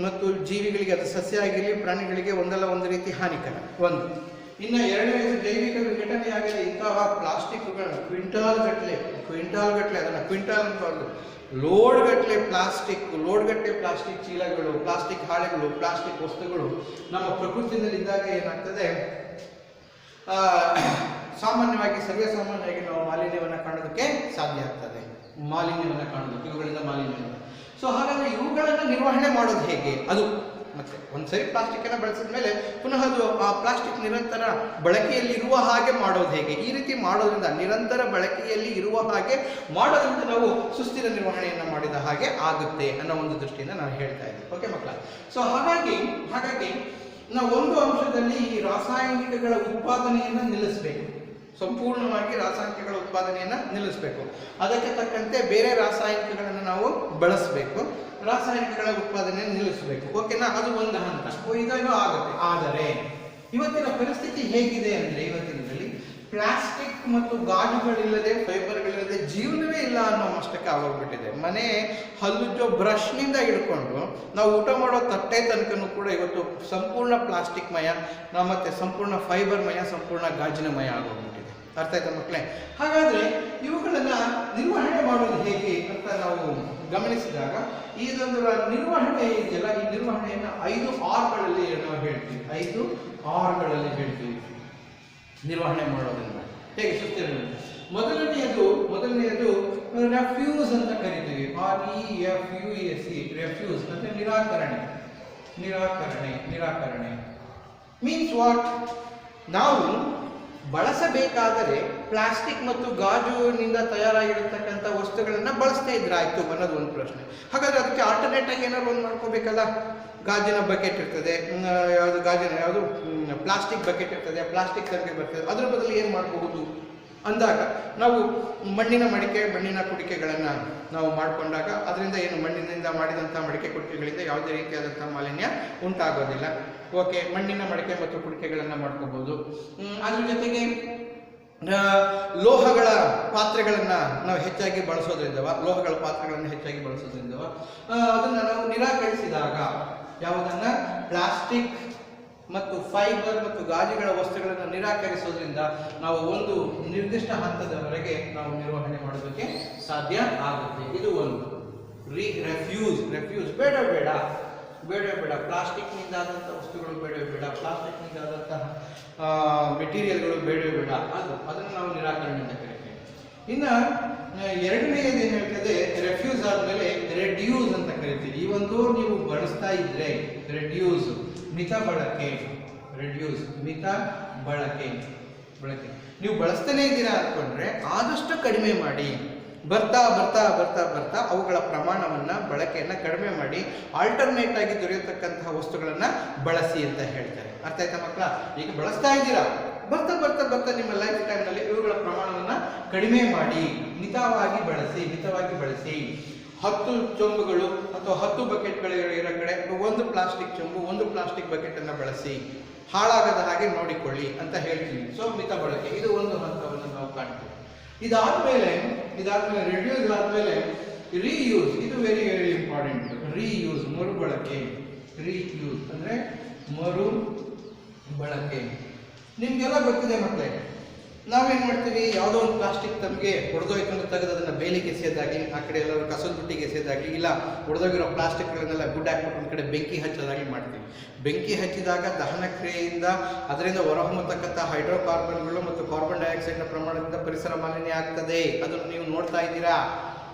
ಮತ್ತು ಜೀವಿಗಳಿಗೆ, ಅದು ಸಸ್ಯ ಆಗಿರಲಿ ಪ್ರಾಣಿಗಳಿಗೆ ಒಂದಲ್ಲ ಒಂದು ರೀತಿ ಹಾನಿಕರ. ಒಂದು. ಇನ್ನು ಎರಡನೇದು ಜೈವಿಕ ವಿಘಟನೆಯಾಗಲಿ ಇಂತಹ ಪ್ಲಾಸ್ಟಿಕ್ಗಳು ಕ್ವಿಂಟಾಲ್ ಗಟ್ಟಲೆ ಅದನ್ನು ಕ್ವಿಂಟಾಲ್ ಅನ್ಬಾರ್ದು, ಲೋಡ್ ಗಟ್ಟಲೆ ಪ್ಲಾಸ್ಟಿಕ್ ಚೀಲಗಳು, ಪ್ಲಾಸ್ಟಿಕ್ ಹಾಳೆಗಳು, ಪ್ಲಾಸ್ಟಿಕ್ ವಸ್ತುಗಳು ನಮ್ಮ ಪ್ರಕೃತಿಯಲ್ಲಿದ್ದಾಗ ಏನಾಗ್ತದೆ, ಸರ್ವೇ ಸಾಮಾನ್ಯವಾಗಿ ನಾವು ಮಾಲಿನ್ಯವನ್ನು ಕಾಣೋದಕ್ಕೆ ಸಾಧ್ಯ ಆಗ್ತದೆ. ಇವುಗಳಿಂದ ಮಾಲಿನ್ಯ. ಸೊ ಹಾಗಾದ್ರೆ ಇವುಗಳನ್ನು ನಿರ್ವಹಣೆ ಮಾಡೋದು ಹೇಗೆ? ಅದು ಮತ್ತೆ ಒಂದ್ಸರಿ ಪ್ಲಾಸ್ಟಿಕ್ ಅನ್ನು ಬಳಸಿದ ಮೇಲೆ ಪುನಃ ಅದು ಆ ಪ್ಲಾಸ್ಟಿಕ್ ನಿರಂತರ ಬಳಕೆಯಲ್ಲಿ ಇರುವ ಹಾಗೆ ಮಾಡೋದು ಹೇಗೆ? ಈ ರೀತಿ ಮಾಡೋದ್ರಿಂದ, ನಿರಂತರ ಬಳಕೆಯಲ್ಲಿ ಇರುವ ಹಾಗೆ ಮಾಡೋದ್ರಿಂದ ನಾವು ಸುಸ್ಥಿರ ನಿರ್ವಹಣೆಯನ್ನು ಮಾಡಿದ ಹಾಗೆ ಆಗುತ್ತೆ ಅನ್ನೋ ಒಂದು ದೃಷ್ಟಿಯಿಂದ ನಾನು ಹೇಳ್ತಾ ಇದ್ದೀನಿ. ಓಕೆ ಮಕ್ಕಳ. ಸೊ ಹಾಗಾಗಿ ನಾವು ಒಂದು ಅಂಶದಲ್ಲಿ ಈ ರಾಸಾಯನಿಕಗಳ ಉತ್ಪಾದನೆಯನ್ನು ನಿಲ್ಲಿಸಬೇಕು. ಸಂಪೂರ್ಣವಾಗಿ ರಾಸಾಯನಿಕಗಳ ಉತ್ಪಾದನೆಯನ್ನು ನಿಲ್ಲಿಸಬೇಕು. ಅದಕ್ಕೆ ತಕ್ಕಂತೆ ಬೇರೆ ರಾಸಾಯನಿಕಗಳನ್ನು ನಾವು ಬಳಸಬೇಕು. ರಾಸಾಯನಿಕಗಳ ಉತ್ಪಾದನೆಯನ್ನು ನಿಲ್ಲಿಸಬೇಕು. ಓಕೆನಾ? ಅದು ಒಂದು ಹಂತ. ಇದನ್ನು ಆಗುತ್ತೆ. ಆದರೆ ಇವತ್ತಿನ ಪರಿಸ್ಥಿತಿ ಹೇಗಿದೆ ಅಂದರೆ, ಇವತ್ತಿನದಲ್ಲಿ ಪ್ಲಾಸ್ಟಿಕ್ ಮತ್ತು ಗಾಜುಗಳಿಲ್ಲದೆ, ಫೈಬರ್ಗಳಿಲ್ಲದೆ ಜೀವನವೇ ಇಲ್ಲ ಅನ್ನೋ ಮಟ್ಟಕ್ಕೆ ಆಗೋಗ್ಬಿಟ್ಟಿದೆ. ಮನೆ ಹಲ್ಲುಜ್ಜೋ ಬ್ರಷ್ನಿಂದ ಹಿಡ್ಕೊಂಡು ನಾವು ಊಟ ಮಾಡೋ ತಟ್ಟೆ ತನಕನೂ ಕೂಡ ಇವತ್ತು ಸಂಪೂರ್ಣ ಪ್ಲಾಸ್ಟಿಕ್ ಮಯ, ಮತ್ತೆ ಸಂಪೂರ್ಣ ಫೈಬರ್ ಮಯ, ಸಂಪೂರ್ಣ ಗಾಜಿನ ಮಯ ಆಗೋಗ್ಬಿಟ್ಟಿದೆ. ಅರ್ಥ ಆಯ್ತಾ ಮಕ್ಕಳೇ? ಹಾಗಾದ್ರೆ ಇವುಗಳನ್ನ ನಿರ್ವಹಣೆ ಮಾಡೋದು ಹೇಗೆ ಅಂತ ನಾವು ಗಮನಿಸಿದಾಗ, ಇದೊಂದು ನಿರ್ವಹಣೆ ಇದೆಯಲ್ಲ, ಈ ನಿರ್ವಹಣೆಯನ್ನು 5 ಆರ್ಗಳಲ್ಲಿ ನಾವು ಹೇಳ್ತೀವಿ. 5 ಆರ್ಗಳಲ್ಲಿ ಹೇಳ್ತೀವಿ ನಿರ್ವಹಣೆ ಮಾಡೋದ್ರಿಂದ ಹೇಗೆ ಸುಸ್ಥಿರ. ಮೊದಲನೆಯದು ರೆಫ್ಯೂಸ್ ಅಂತ ಕರಿತೀವಿ. REFUSE, ರೆಫ್ಯೂಸ್ ಅಂದ್ರೆ ನಿರಾಕರಣೆ ಮೀನ್ಸ್ ವಾಟ್? ನಾವು ಬಳಸಬೇಕಾದರೆ ಪ್ಲಾಸ್ಟಿಕ್ ಮತ್ತು ಗಾಜುನಿಂದ ತಯಾರಾಗಿರತಕ್ಕಂಥ ವಸ್ತುಗಳನ್ನು ಬಳಸ್ತಾ ಇದ್ರಾಯ್ತು ಅನ್ನೋದು ಒಂದು ಪ್ರಶ್ನೆ. ಹಾಗಾದ್ರೆ ಅದಕ್ಕೆ ಆಲ್ಟರ್ನೇಟ್ ಆಗಿ ಏನಾದ್ರು ಒಂದು ಮಾಡ್ಕೋಬೇಕಲ್ಲ. ಗಾಜಿನ ಬಕೆಟ್ ಇರ್ತದೆ, ಯಾವುದು ಪ್ಲಾಸ್ಟಿಕ್ ಬಕೆಟ್ ಇರ್ತದೆ, ಪ್ಲಾಸ್ಟಿಕ್ ತರಗೆ ಬರ್ತದೆ, ಅದ್ರ ಬದಲು ಏನು ಮಾಡಬಹುದು ಅಂದಾಗ ನಾವು ಮಣ್ಣಿನ ಕುಡಿಕೆಗಳನ್ನು ನಾವು ಮಾಡಿಕೊಂಡಾಗ ಅದರಿಂದ ಏನು ಮಣ್ಣಿನಿಂದ ಮಾಡಿದಂಥ ಮಡಿಕೆ ಕುಡಿಕೆಗಳಿಂದ ಯಾವುದೇ ರೀತಿಯಾದಂಥ ಮಾಲಿನ್ಯ ಉಂಟಾಗೋದಿಲ್ಲ. ಓಕೆ, ಮಣ್ಣಿನ ಮಡಿಕೆ ಮತ್ತು ಕುಡಿಕೆಗಳನ್ನು ಮಾಡ್ಕೋಬಹುದು. ಅದ್ರ ಜೊತೆಗೆ ಲೋಹಗಳ ಪಾತ್ರೆಗಳನ್ನು ನಾವು ಹೆಚ್ಚಾಗಿ ಬಳಸೋದ್ರಿಂದ ಅದನ್ನು ನಾವು ನಿರಾಕರಿಸಿದಾಗ, ಯಾವುದನ್ನ ಪ್ಲಾಸ್ಟಿಕ್ ಮತ್ತು ಫೈಬರ್ ಮತ್ತು ಗಾಜುಗಳ ವಸ್ತುಗಳನ್ನು ನಿರಾಕರಿಸೋದ್ರಿಂದ ನಾವು ಒಂದು ನಿರ್ದಿಷ್ಟ ಹಂತದವರೆಗೆ ನಾವು ನಿರ್ವಹಣೆ ಮಾಡೋದಕ್ಕೆ ಸಾಧ್ಯ ಆಗುತ್ತೆ. ಇದು ಒಂದು. ರೆಫ್ಯೂಸ್ ಬೇಡ ಪ್ಲಾಸ್ಟಿಕ್ನಿಂದ ಆದಂಥ ವಸ್ತುಗಳು ಬೇಡ, ಪ್ಲಾಸ್ಟಿಕ್ನಿಂದ ಆದಂತಹ ಮೆಟೀರಿಯಲ್ಗಳು ಬೇಡ, ಅದನ್ನು ನಾವು ನಿರಾಕರಣೆ ಅಂತ ಕರಿತೀವಿ. ಇನ್ನು ಎರಡನೆಯದು ಏನು ಹೇಳ್ತದೆ, ರೆಫ್ಯೂಸ್ ಆದಮೇಲೆ ರೆಡ್ಯೂಸ್ ಅಂತ ಕರಿತೀವಿ. ಈ ಒಂದು ನೀವು ಬಳಸ್ತಾ ಇದ್ರೆ ರೆಡ್ಯೂಸ್ ಮಿತ ಬಳಕೆ, ಬಳಕೆ. ನೀವು ಬಳಸ್ತಾನೆ ಇದ್ದೀರಾ ಅಂದ್ಕೊಂಡ್ರೆ ಆದಷ್ಟು ಕಡಿಮೆ ಮಾಡಿ. ಬರ್ತಾ ಬರ್ತಾ ಬರ್ತಾ ಬರ್ತಾ ಅವುಗಳ ಪ್ರಮಾಣವನ್ನು ಬಳಕೆಯನ್ನು ಕಡಿಮೆ ಮಾಡಿ ಆಲ್ಟರ್ನೇಟ್ ಆಗಿ ದೊರೆಯತಕ್ಕಂತಹ ವಸ್ತುಗಳನ್ನು ಬಳಸಿ ಅಂತ ಹೇಳ್ತಾರೆ. ಅರ್ಥ ಆಯ್ತಾ ಮಕ್ಕಳ? ಈಗ ಬಳಸ್ತಾ ಇದ್ದೀರಾ, ಬರ್ತಾ ಬರ್ತಾ ಬರ್ತಾ ನಿಮ್ಮ ಲೈಫ್ ಟೈಮ್ನಲ್ಲಿ ಇವುಗಳ ಪ್ರಮಾಣವನ್ನು ಕಡಿಮೆ ಮಾಡಿ, ಮಿತವಾಗಿ ಬಳಸಿ. 10 ಚೊಂಬುಗಳು ಅಥವಾ 10 ಬಕೆಟ್ಗಳು ಇರೋ ಕಡೆ ಒಂದು ಪ್ಲಾಸ್ಟಿಕ್ ಚೊಂಬು, ಒಂದು ಪ್ಲಾಸ್ಟಿಕ್ ಬಕೆಟನ್ನು ಬಳಸಿ, ಹಾಳಾಗದ ಹಾಗೆ ನೋಡಿಕೊಳ್ಳಿ ಅಂತ ಹೇಳ್ತೀವಿ. ಸೊ ಮಿತ ಬಳಕೆ, ಇದು ಒಂದು ಹಂತವನ್ನು ನಾವು ಕಾಣ್ತೀವಿ. ಇದಾದ್ಮೇಲೆ ರಿಡ್ಯೂಸ್ ಆದ್ಮೇಲೆ ರೀಯೂಸ್, ಇದು ವೆರಿ ವೆರಿ ಇಂಪಾರ್ಟೆಂಟ್. ರೀಯೂಸ್, ಮರುಬಳಕೆ. ರೀಯೂಸ್ ಅಂದ್ರೆ ಮರು ಬಳಕೆ. ನಿಮ್ಗೆಲ್ಲ ಗೊತ್ತಿದೆ ಮಕ್ಕಳೇ, ನಾವೇನು ಮಾಡ್ತೀವಿ, ಯಾವುದೋ ಒಂದು ಪ್ಲಾಸ್ಟಿಕ್ ತಮಗೆ ಹೊಡೆದೋಯ್ತು ಅಂತ ತೆಗೆದು ಅದನ್ನು ಬೇಲಿಗೆ ಎಸೆಯೋದಾಗಲಿ, ಆ ಕಡೆ ಎಲ್ಲರೂ ಕಸದ ಬುಟ್ಟಿಗೆ ಎಸೆಯೋದಾಗಲಿ, ಇಲ್ಲ ಹೊಡೆದೋಗಿರೋ ಪ್ಲಾಸ್ಟಿಕ್ಗಳನ್ನೆಲ್ಲ ಗುಡ್ಡ ಹಾಕ್ಬಿಟ್ಟು ಒಂದು ಕಡೆ ಬೆಂಕಿ ಹಚ್ಚೋದಾಗಲಿ ಮಾಡ್ತೀವಿ. ಬೆಂಕಿ ಹಚ್ಚಿದಾಗ ದಹನ ಕ್ರಿಯೆಯಿಂದ ಅದರಿಂದ ಹೊರಹೊಮ್ಮತಕ್ಕಂಥ ಹೈಡ್ರೋಕಾರ್ಬನ್ಗಳು ಮತ್ತು ಕಾರ್ಬನ್ ಡೈಆಕ್ಸೈಡ್ನ ಪ್ರಮಾಣದಿಂದ ಪರಿಸರ ಮಾಲಿನ್ಯ ಆಗ್ತದೆ. ಅದನ್ನು ನೀವು ನೋಡ್ತಾ ಇದ್ದೀರಾ.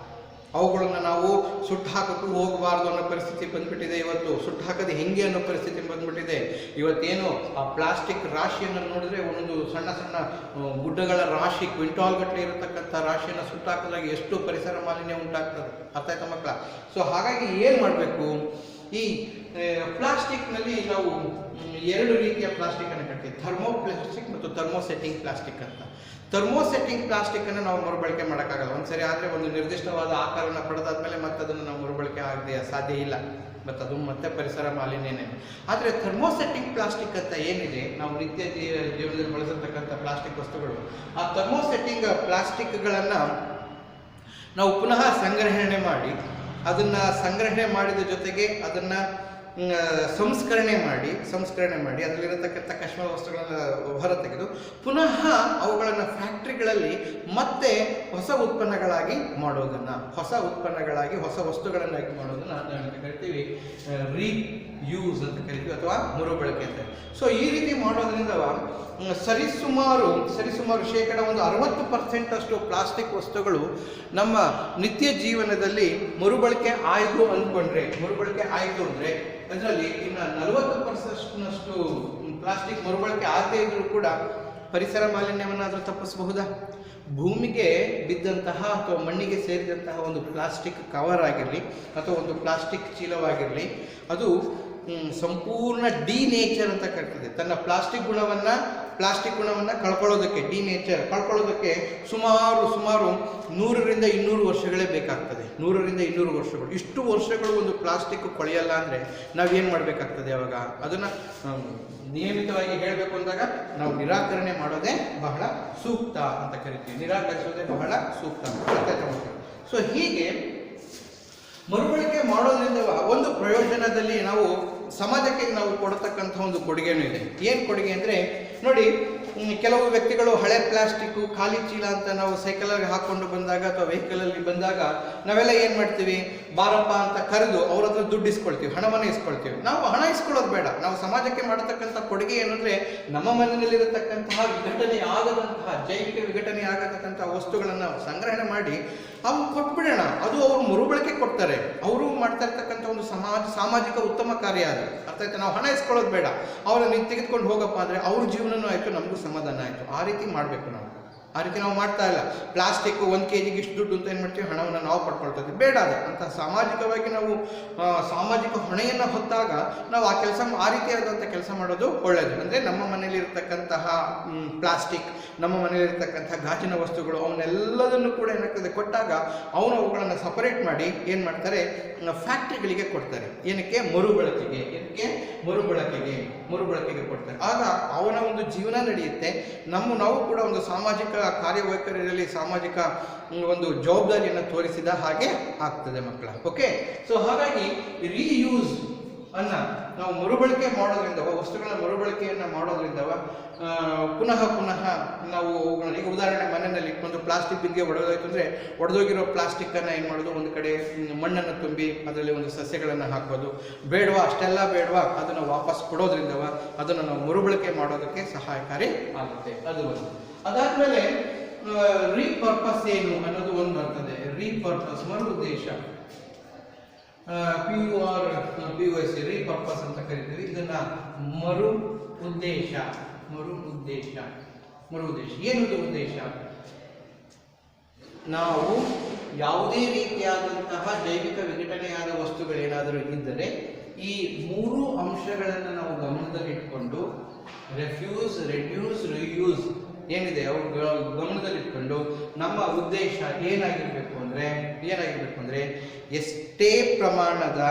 ಅವುಗಳನ್ನು ನಾವು ಸುಟ್ಟು ಹಾಕೋಕ್ಕೂ ಹೋಗಬಾರ್ದು ಅನ್ನೋ ಪರಿಸ್ಥಿತಿ ಬಂದ್ಬಿಟ್ಟಿದೆ. ಇವತ್ತು ಸುಟ್ಟು ಹಾಕೋದು ಹೆಂಗೆ ಅನ್ನೋ ಪರಿಸ್ಥಿತಿ ಬಂದ್ಬಿಟ್ಟಿದೆ. ಇವತ್ತೇನು ಆ ಪ್ಲಾಸ್ಟಿಕ್ ರಾಶಿಯನ್ನು ನೋಡಿದ್ರೆ ಒಂದೊಂದು ಸಣ್ಣ ಸಣ್ಣ ಗುಡ್ಡಗಳ ರಾಶಿ, ಕ್ವಿಂಟಾಲ್ ಗಟ್ಟಲೆ ಇರತಕ್ಕಂಥ ರಾಶಿಯನ್ನು ಸುಟ್ಟು ಹಾಕಿದಾಗ ಎಷ್ಟು ಪರಿಸರ ಮಾಲಿನ್ಯ ಉಂಟಾಗ್ತದೆ. ಅರ್ಥ ಆಯ್ತಾ ಮಕ್ಕಳ? ಸೊ ಹಾಗಾಗಿ ಏನು ಮಾಡಬೇಕು, ಈ ಪ್ಲಾಸ್ಟಿಕ್ನಲ್ಲಿ ನಾವು 2 ರೀತಿಯ ಪ್ಲಾಸ್ಟಿಕ್ ಅನ್ನು ಕಟ್ತೀವಿ, ಥರ್ಮೋಪ್ಲಾಸ್ಟಿಕ್ ಮತ್ತು ಥರ್ಮೋಸೆಟ್ಟಿಂಗ್ ಪ್ಲಾಸ್ಟಿಕ್ ಅಂತ. ಥರ್ಮೋಸೆಟ್ಟಿಂಗ್ ಪ್ಲಾಸ್ಟಿಕ್ಕನ್ನು ನಾವು ಮರುಬಳಕೆ ಮಾಡೋಕ್ಕಾಗಲ್ಲ. ಒಂದ್ಸರಿ ಆದರೆ ಒಂದು ನಿರ್ದಿಷ್ಟವಾದ ಆಕಾರವನ್ನು ಪಡೆದಾದ್ಮೇಲೆ ಮತ್ತೆ ಅದನ್ನು ನಾವು ಮರುಬಳಕೆ ಆಗದೆ ಸಾಧ್ಯ ಇಲ್ಲ, ಮತ್ತು ಅದು ಮತ್ತೆ ಪರಿಸರ ಮಾಲಿನ್ಯನೇ. ಆದರೆ ಥರ್ಮೋಸೆಟ್ಟಿಂಗ್ ಪ್ಲಾಸ್ಟಿಕ್ ಅಂತ ಏನಿದೆ, ನಾವು ನಿತ್ಯ ಜೀವನದಲ್ಲಿ ಬಳಸತಕ್ಕಂಥ ಪ್ಲಾಸ್ಟಿಕ್ ವಸ್ತುಗಳು, ಆ ಥರ್ಮೋಸೆಟ್ಟಿಂಗ್ ಪ್ಲಾಸ್ಟಿಕ್ಗಳನ್ನು ನಾವು ಪುನಃ ಸಂಗ್ರಹಣೆ ಮಾಡಿ, ಅದನ್ನು ಸಂಗ್ರಹಣೆ ಮಾಡಿದ ಜೊತೆಗೆ ಅದನ್ನು ಸಂಸ್ಕರಣೆ ಮಾಡಿ ಅದರಲ್ಲಿರತಕ್ಕಂಥ ಕಶ್ಮಲ ವಸ್ತುಗಳನ್ನು ಹೊರತೆಗೆದು ಪುನಃ ಅವುಗಳನ್ನು ಫ್ಯಾಕ್ಟ್ರಿಗಳಲ್ಲಿ ಮತ್ತೆ ಹೊಸ ಉತ್ಪನ್ನಗಳಾಗಿ ಮಾಡೋದನ್ನು, ಹೊಸ ವಸ್ತುಗಳನ್ನಾಗಿ ಮಾಡೋದನ್ನು ನಾವು ಕರಿತೀವಿ ರೀಯೂಸ್ ಅಂತ ಕರಿತೀವಿ, ಅಥವಾ ಮರುಬಳಕೆ ಅಂತ. ಸೊ ಈ ರೀತಿ ಮಾಡೋದ್ರಿಂದ ಸರಿಸುಮಾರು ಶೇಕಡ ಒಂದು 60% ಅಷ್ಟು ಪ್ಲಾಸ್ಟಿಕ್ ವಸ್ತುಗಳು ನಮ್ಮ ನಿತ್ಯ ಜೀವನದಲ್ಲಿ ಮರುಬಳಕೆ ಆಯಿತು ಅಂದರೆ ಅದರಲ್ಲಿ ಇನ್ನು 40%ನಷ್ಟು ಪ್ಲಾಸ್ಟಿಕ್ ಮರುಬಳಕೆ ಆಗದೇ ಇದ್ರೂ ಕೂಡ ಪರಿಸರ ಮಾಲಿನ್ಯವನ್ನಾದರೂ ತಪ್ಪಿಸಬಹುದಾ? ಭೂಮಿಗೆ ಬಿದ್ದಂತಹ ಅಥವಾ ಮಣ್ಣಿಗೆ ಸೇರಿದಂತಹ ಒಂದು ಪ್ಲಾಸ್ಟಿಕ್ ಕವರ್ ಆಗಿರಲಿ ಅಥವಾ ಒಂದು ಪ್ಲಾಸ್ಟಿಕ್ ಚೀಲವಾಗಿರಲಿ, ಅದು ಸಂಪೂರ್ಣ ಡಿನೇಚರ್ ಅಂತ ಕರೀತದೆ. ತನ್ನ ಪ್ಲಾಸ್ಟಿಕ್ ಗುಣವನ್ನು ಕಳ್ಕೊಳ್ಳೋದಕ್ಕೆ ಸುಮಾರು 100ರಿಂದ 200 ವರ್ಷಗಳೇ ಬೇಕಾಗ್ತದೆ. 100ರಿಂದ 200 ವರ್ಷಗಳು. ಇಷ್ಟು ವರ್ಷಗಳು ಒಂದು ಪ್ಲಾಸ್ಟಿಕ್ ಕೊಳೆಯಲ್ಲ ಅಂದರೆ ನಾವೇನು ಮಾಡಬೇಕಾಗ್ತದೆ? ಅವಾಗ ಅದನ್ನು ನಿಯಮಿತವಾಗಿ ಹೇಳಬೇಕು ಅಂದಾಗ ನಾವು ನಿರಾಕರಣೆ ಮಾಡೋದೇ ಬಹಳ ಸೂಕ್ತ ಅಂತ ಕರಿತೀವಿ. ನಿರಾಕರಿಸೋದೇ ಬಹಳ ಸೂಕ್ತ ಅಂತ. ಸೊ ಹೀಗೆ ಮರುಬಳಕೆ ಮಾಡೋದ್ರಿಂದ ಒಂದು ಪ್ರಯೋಜನದಲ್ಲಿ ನಾವು ಸಮಾಜಕ್ಕೆ ನಾವು ಕೊಡತಕ್ಕಂಥ ಒಂದು ಕೊಡುಗೆನೂ ಇದೆ. ಏನು ಕೊಡುಗೆ ಅಂದರೆ ನೋಡಿ, ಕೆಲವು ವ್ಯಕ್ತಿಗಳು ಹಳೆ ಪ್ಲಾಸ್ಟಿಕ್ಕು ಖಾಲಿ ಚೀಲ ಅಂತ ನಾವು ಸೈಕಲಲ್ಲಿ ಹಾಕ್ಕೊಂಡು ಬಂದಾಗ ಅಥವಾ ವೆಹಿಕಲಲ್ಲಿ ಬಂದಾಗ ನಾವೆಲ್ಲ ಏನು ಮಾಡ್ತೀವಿ, ಬಾರಪ್ಪ ಅಂತ ಕರೆದು ಅವ್ರ ಹತ್ರ ದುಡ್ಡು ಇಸ್ಕೊಳ್ತೀವಿ, ಹಣವನ್ನು ಇಸ್ಕೊಳ್ತೀವಿ. ನಾವು ಹಣ ಇಸ್ಕೊಳ್ಳೋದು ಬೇಡ. ನಾವು ಸಮಾಜಕ್ಕೆ ಮಾಡತಕ್ಕಂಥ ಕೊಡುಗೆ ಏನಂದರೆ ನಮ್ಮ ಮನೆಯಲ್ಲಿರತಕ್ಕಂತಹ ಜೈವಿಕ ವಿಘಟನೆ ಆಗತಕ್ಕಂಥ ವಸ್ತುಗಳನ್ನು ಸಂಗ್ರಹಣೆ ಮಾಡಿ ಅವು ಕೊಟ್ಬಿಡೋಣ. ಅದು ಅವರು ಮರುಬಳಕೆ ಕೊಡ್ತಾರೆ. ಅವರು ಮಾಡ್ತಾ ಇರ್ತಕ್ಕಂಥ ಒಂದು ಸಾಮಾಜಿಕ ಉತ್ತಮ ಕಾರ್ಯ ಅದು. ಅರ್ಥ ಆಯ್ತು? ನಾವು ಹಣ ಇಸ್ಕೊಳ್ಳೋದು ಬೇಡ. ಅವರನ್ನು ತೆಗೆದುಕೊಂಡು ಹೋಗಪ್ಪ ಅಂದರೆ ಅವ್ರ ಜೀವನನೂ ಆಯಿತು, ನಮಗೂ ಸಮಾಧಾನ ಆಯಿತು. ಆ ರೀತಿ ಮಾಡಬೇಕು ನಾವು. ಆ ರೀತಿ ನಾವು ಮಾಡ್ತಾ ಇಲ್ಲ. ಪ್ಲಾಸ್ಟಿಕ್ 1 kg ಇಷ್ಟು ದುಡ್ಡು ಅಂತ ಏನು ಮಾಡ್ತೀವಿ, ಹಣವನ್ನು ನಾವು ಪಡ್ಕೊಳ್ತೀವಿ. ಬೇಡ ಅದು ಅಂತ. ಸಾಮಾಜಿಕವಾಗಿ ನಾವು ಸಾಮಾಜಿಕ ಹೊಣೆಯನ್ನು ಹೊತ್ತಾಗ ನಾವು ಆ ರೀತಿಯಾದಂಥ ಕೆಲಸ ಮಾಡೋದು ಒಳ್ಳೆಯದು. ಅಂದರೆ ನಮ್ಮ ಮನೆಯಲ್ಲಿರ್ತಕ್ಕಂತಹ ಪ್ಲಾಸ್ಟಿಕ್, ನಮ್ಮ ಮನೆಯಲ್ಲಿರ್ತಕ್ಕಂಥ ಗಾಜಿನ ವಸ್ತುಗಳು, ಅವನ್ನೆಲ್ಲದನ್ನು ಕೂಡ ಏನಾಗ್ತದೆ ಕೊಟ್ಟಾಗ ಅವುಗಳನ್ನು ಸಪರೇಟ್ ಮಾಡಿ ಏನು ಮಾಡ್ತಾರೆ, ಫ್ಯಾಕ್ಟ್ರಿಗಳಿಗೆ ಕೊಡ್ತಾರೆ. ಏನಕ್ಕೆ? ಮರುಬಳಕೆಗೆ ಕೊಡ್ತಾರೆ. ಆಗ ಅವನ ಒಂದು ಜೀವನ ನಡೆಯುತ್ತೆ. ನಾವು ಕೂಡ ಒಂದು ಸಾಮಾಜಿಕ ಕಾರ್ಯವೈಖರಿಯಲ್ಲಿ ಸಾಮಾಜಿಕ ಒಂದು ಜವಾಬ್ದಾರಿಯನ್ನು ತೋರಿಸಿದ ಹಾಗೆ ಆಗ್ತದೆ ಮಕ್ಕಳ. ಓಕೆ. ಸೊ ಹಾಗಾಗಿ ರೀಯೂಸ್ ಅನ್ನ ನಾವು ಮರುಬಳಕೆ ಮಾಡೋದ್ರಿಂದ, ವಸ್ತುಗಳ ಮರುಬಳಕೆಯನ್ನು ಮಾಡೋದ್ರಿಂದ ಪುನಃ ನಾವು ಈಗ ಉದಾಹರಣೆ ಮನೆಯಲ್ಲಿ ಒಂದು ಪ್ಲಾಸ್ಟಿಕ್ ಬಿದ್ದಿಗೆ ಒಡೆದೋಯ್ತು ಅಂದರೆ ಒಡೆದೋಗಿರೋ ಪ್ಲಾಸ್ಟಿಕ್ಕನ್ನು ಏನು ಮಾಡೋದು, ಒಂದು ಕಡೆ ಮಣ್ಣನ್ನು ತುಂಬಿ ಅದರಲ್ಲಿ ಒಂದು ಸಸ್ಯಗಳನ್ನು ಹಾಕೋದು. ಅಷ್ಟೆಲ್ಲ ಬೇಡವಾ, ಅದನ್ನು ವಾಪಸ್ ಕೊಡೋದ್ರಿಂದ ಅದನ್ನು ನಾವು ಮರುಬಳಕೆ ಮಾಡೋದಕ್ಕೆ ಸಹಾಯಕಾರಿ ಆಗುತ್ತೆ. ಅದು ಒಂದು. ಅದಾದಮೇಲೆ ರೀಪರ್ಪಸ್ ಏನು ಅನ್ನೋದು ಒಂದು ಬರ್ತದೆ. ರೀಪರ್ಪಸ್, ಮರು ಉದ್ದೇಶ. PURPOS ರೀಪರ್ಪಸ್ ಅಂತ ಕರಿತೀವಿ. ಇದನ್ನ ಮರು ಉದ್ದೇಶ ಮರು ಉದ್ದೇಶ. ಏನಿದು ಉದ್ದೇಶ? ನಾವು ಯಾವುದೇ ರೀತಿಯಾದಂತಹ ಜೈವಿಕ ವಿಘಟನೆಯಾದ ವಸ್ತುಗಳೇನಾದರೂ ಇದ್ದರೆ ಈ ಮೂರು ಅಂಶಗಳನ್ನು ನಾವು ಗಮನದಲ್ಲಿಟ್ಕೊಂಡು ರೆಫ್ಯೂಸ್, ರೆಡ್ಯೂಸ್, ರಿಯೂಸ್ ಏನಿದೆ ಅವು ಗಮನದಲ್ಲಿಟ್ಕೊಂಡು ನಮ್ಮ ಉದ್ದೇಶ ಏನಾಗಿರಬೇಕು ಅಂದರೆ ಎಷ್ಟೇ ಪ್ರಮಾಣದ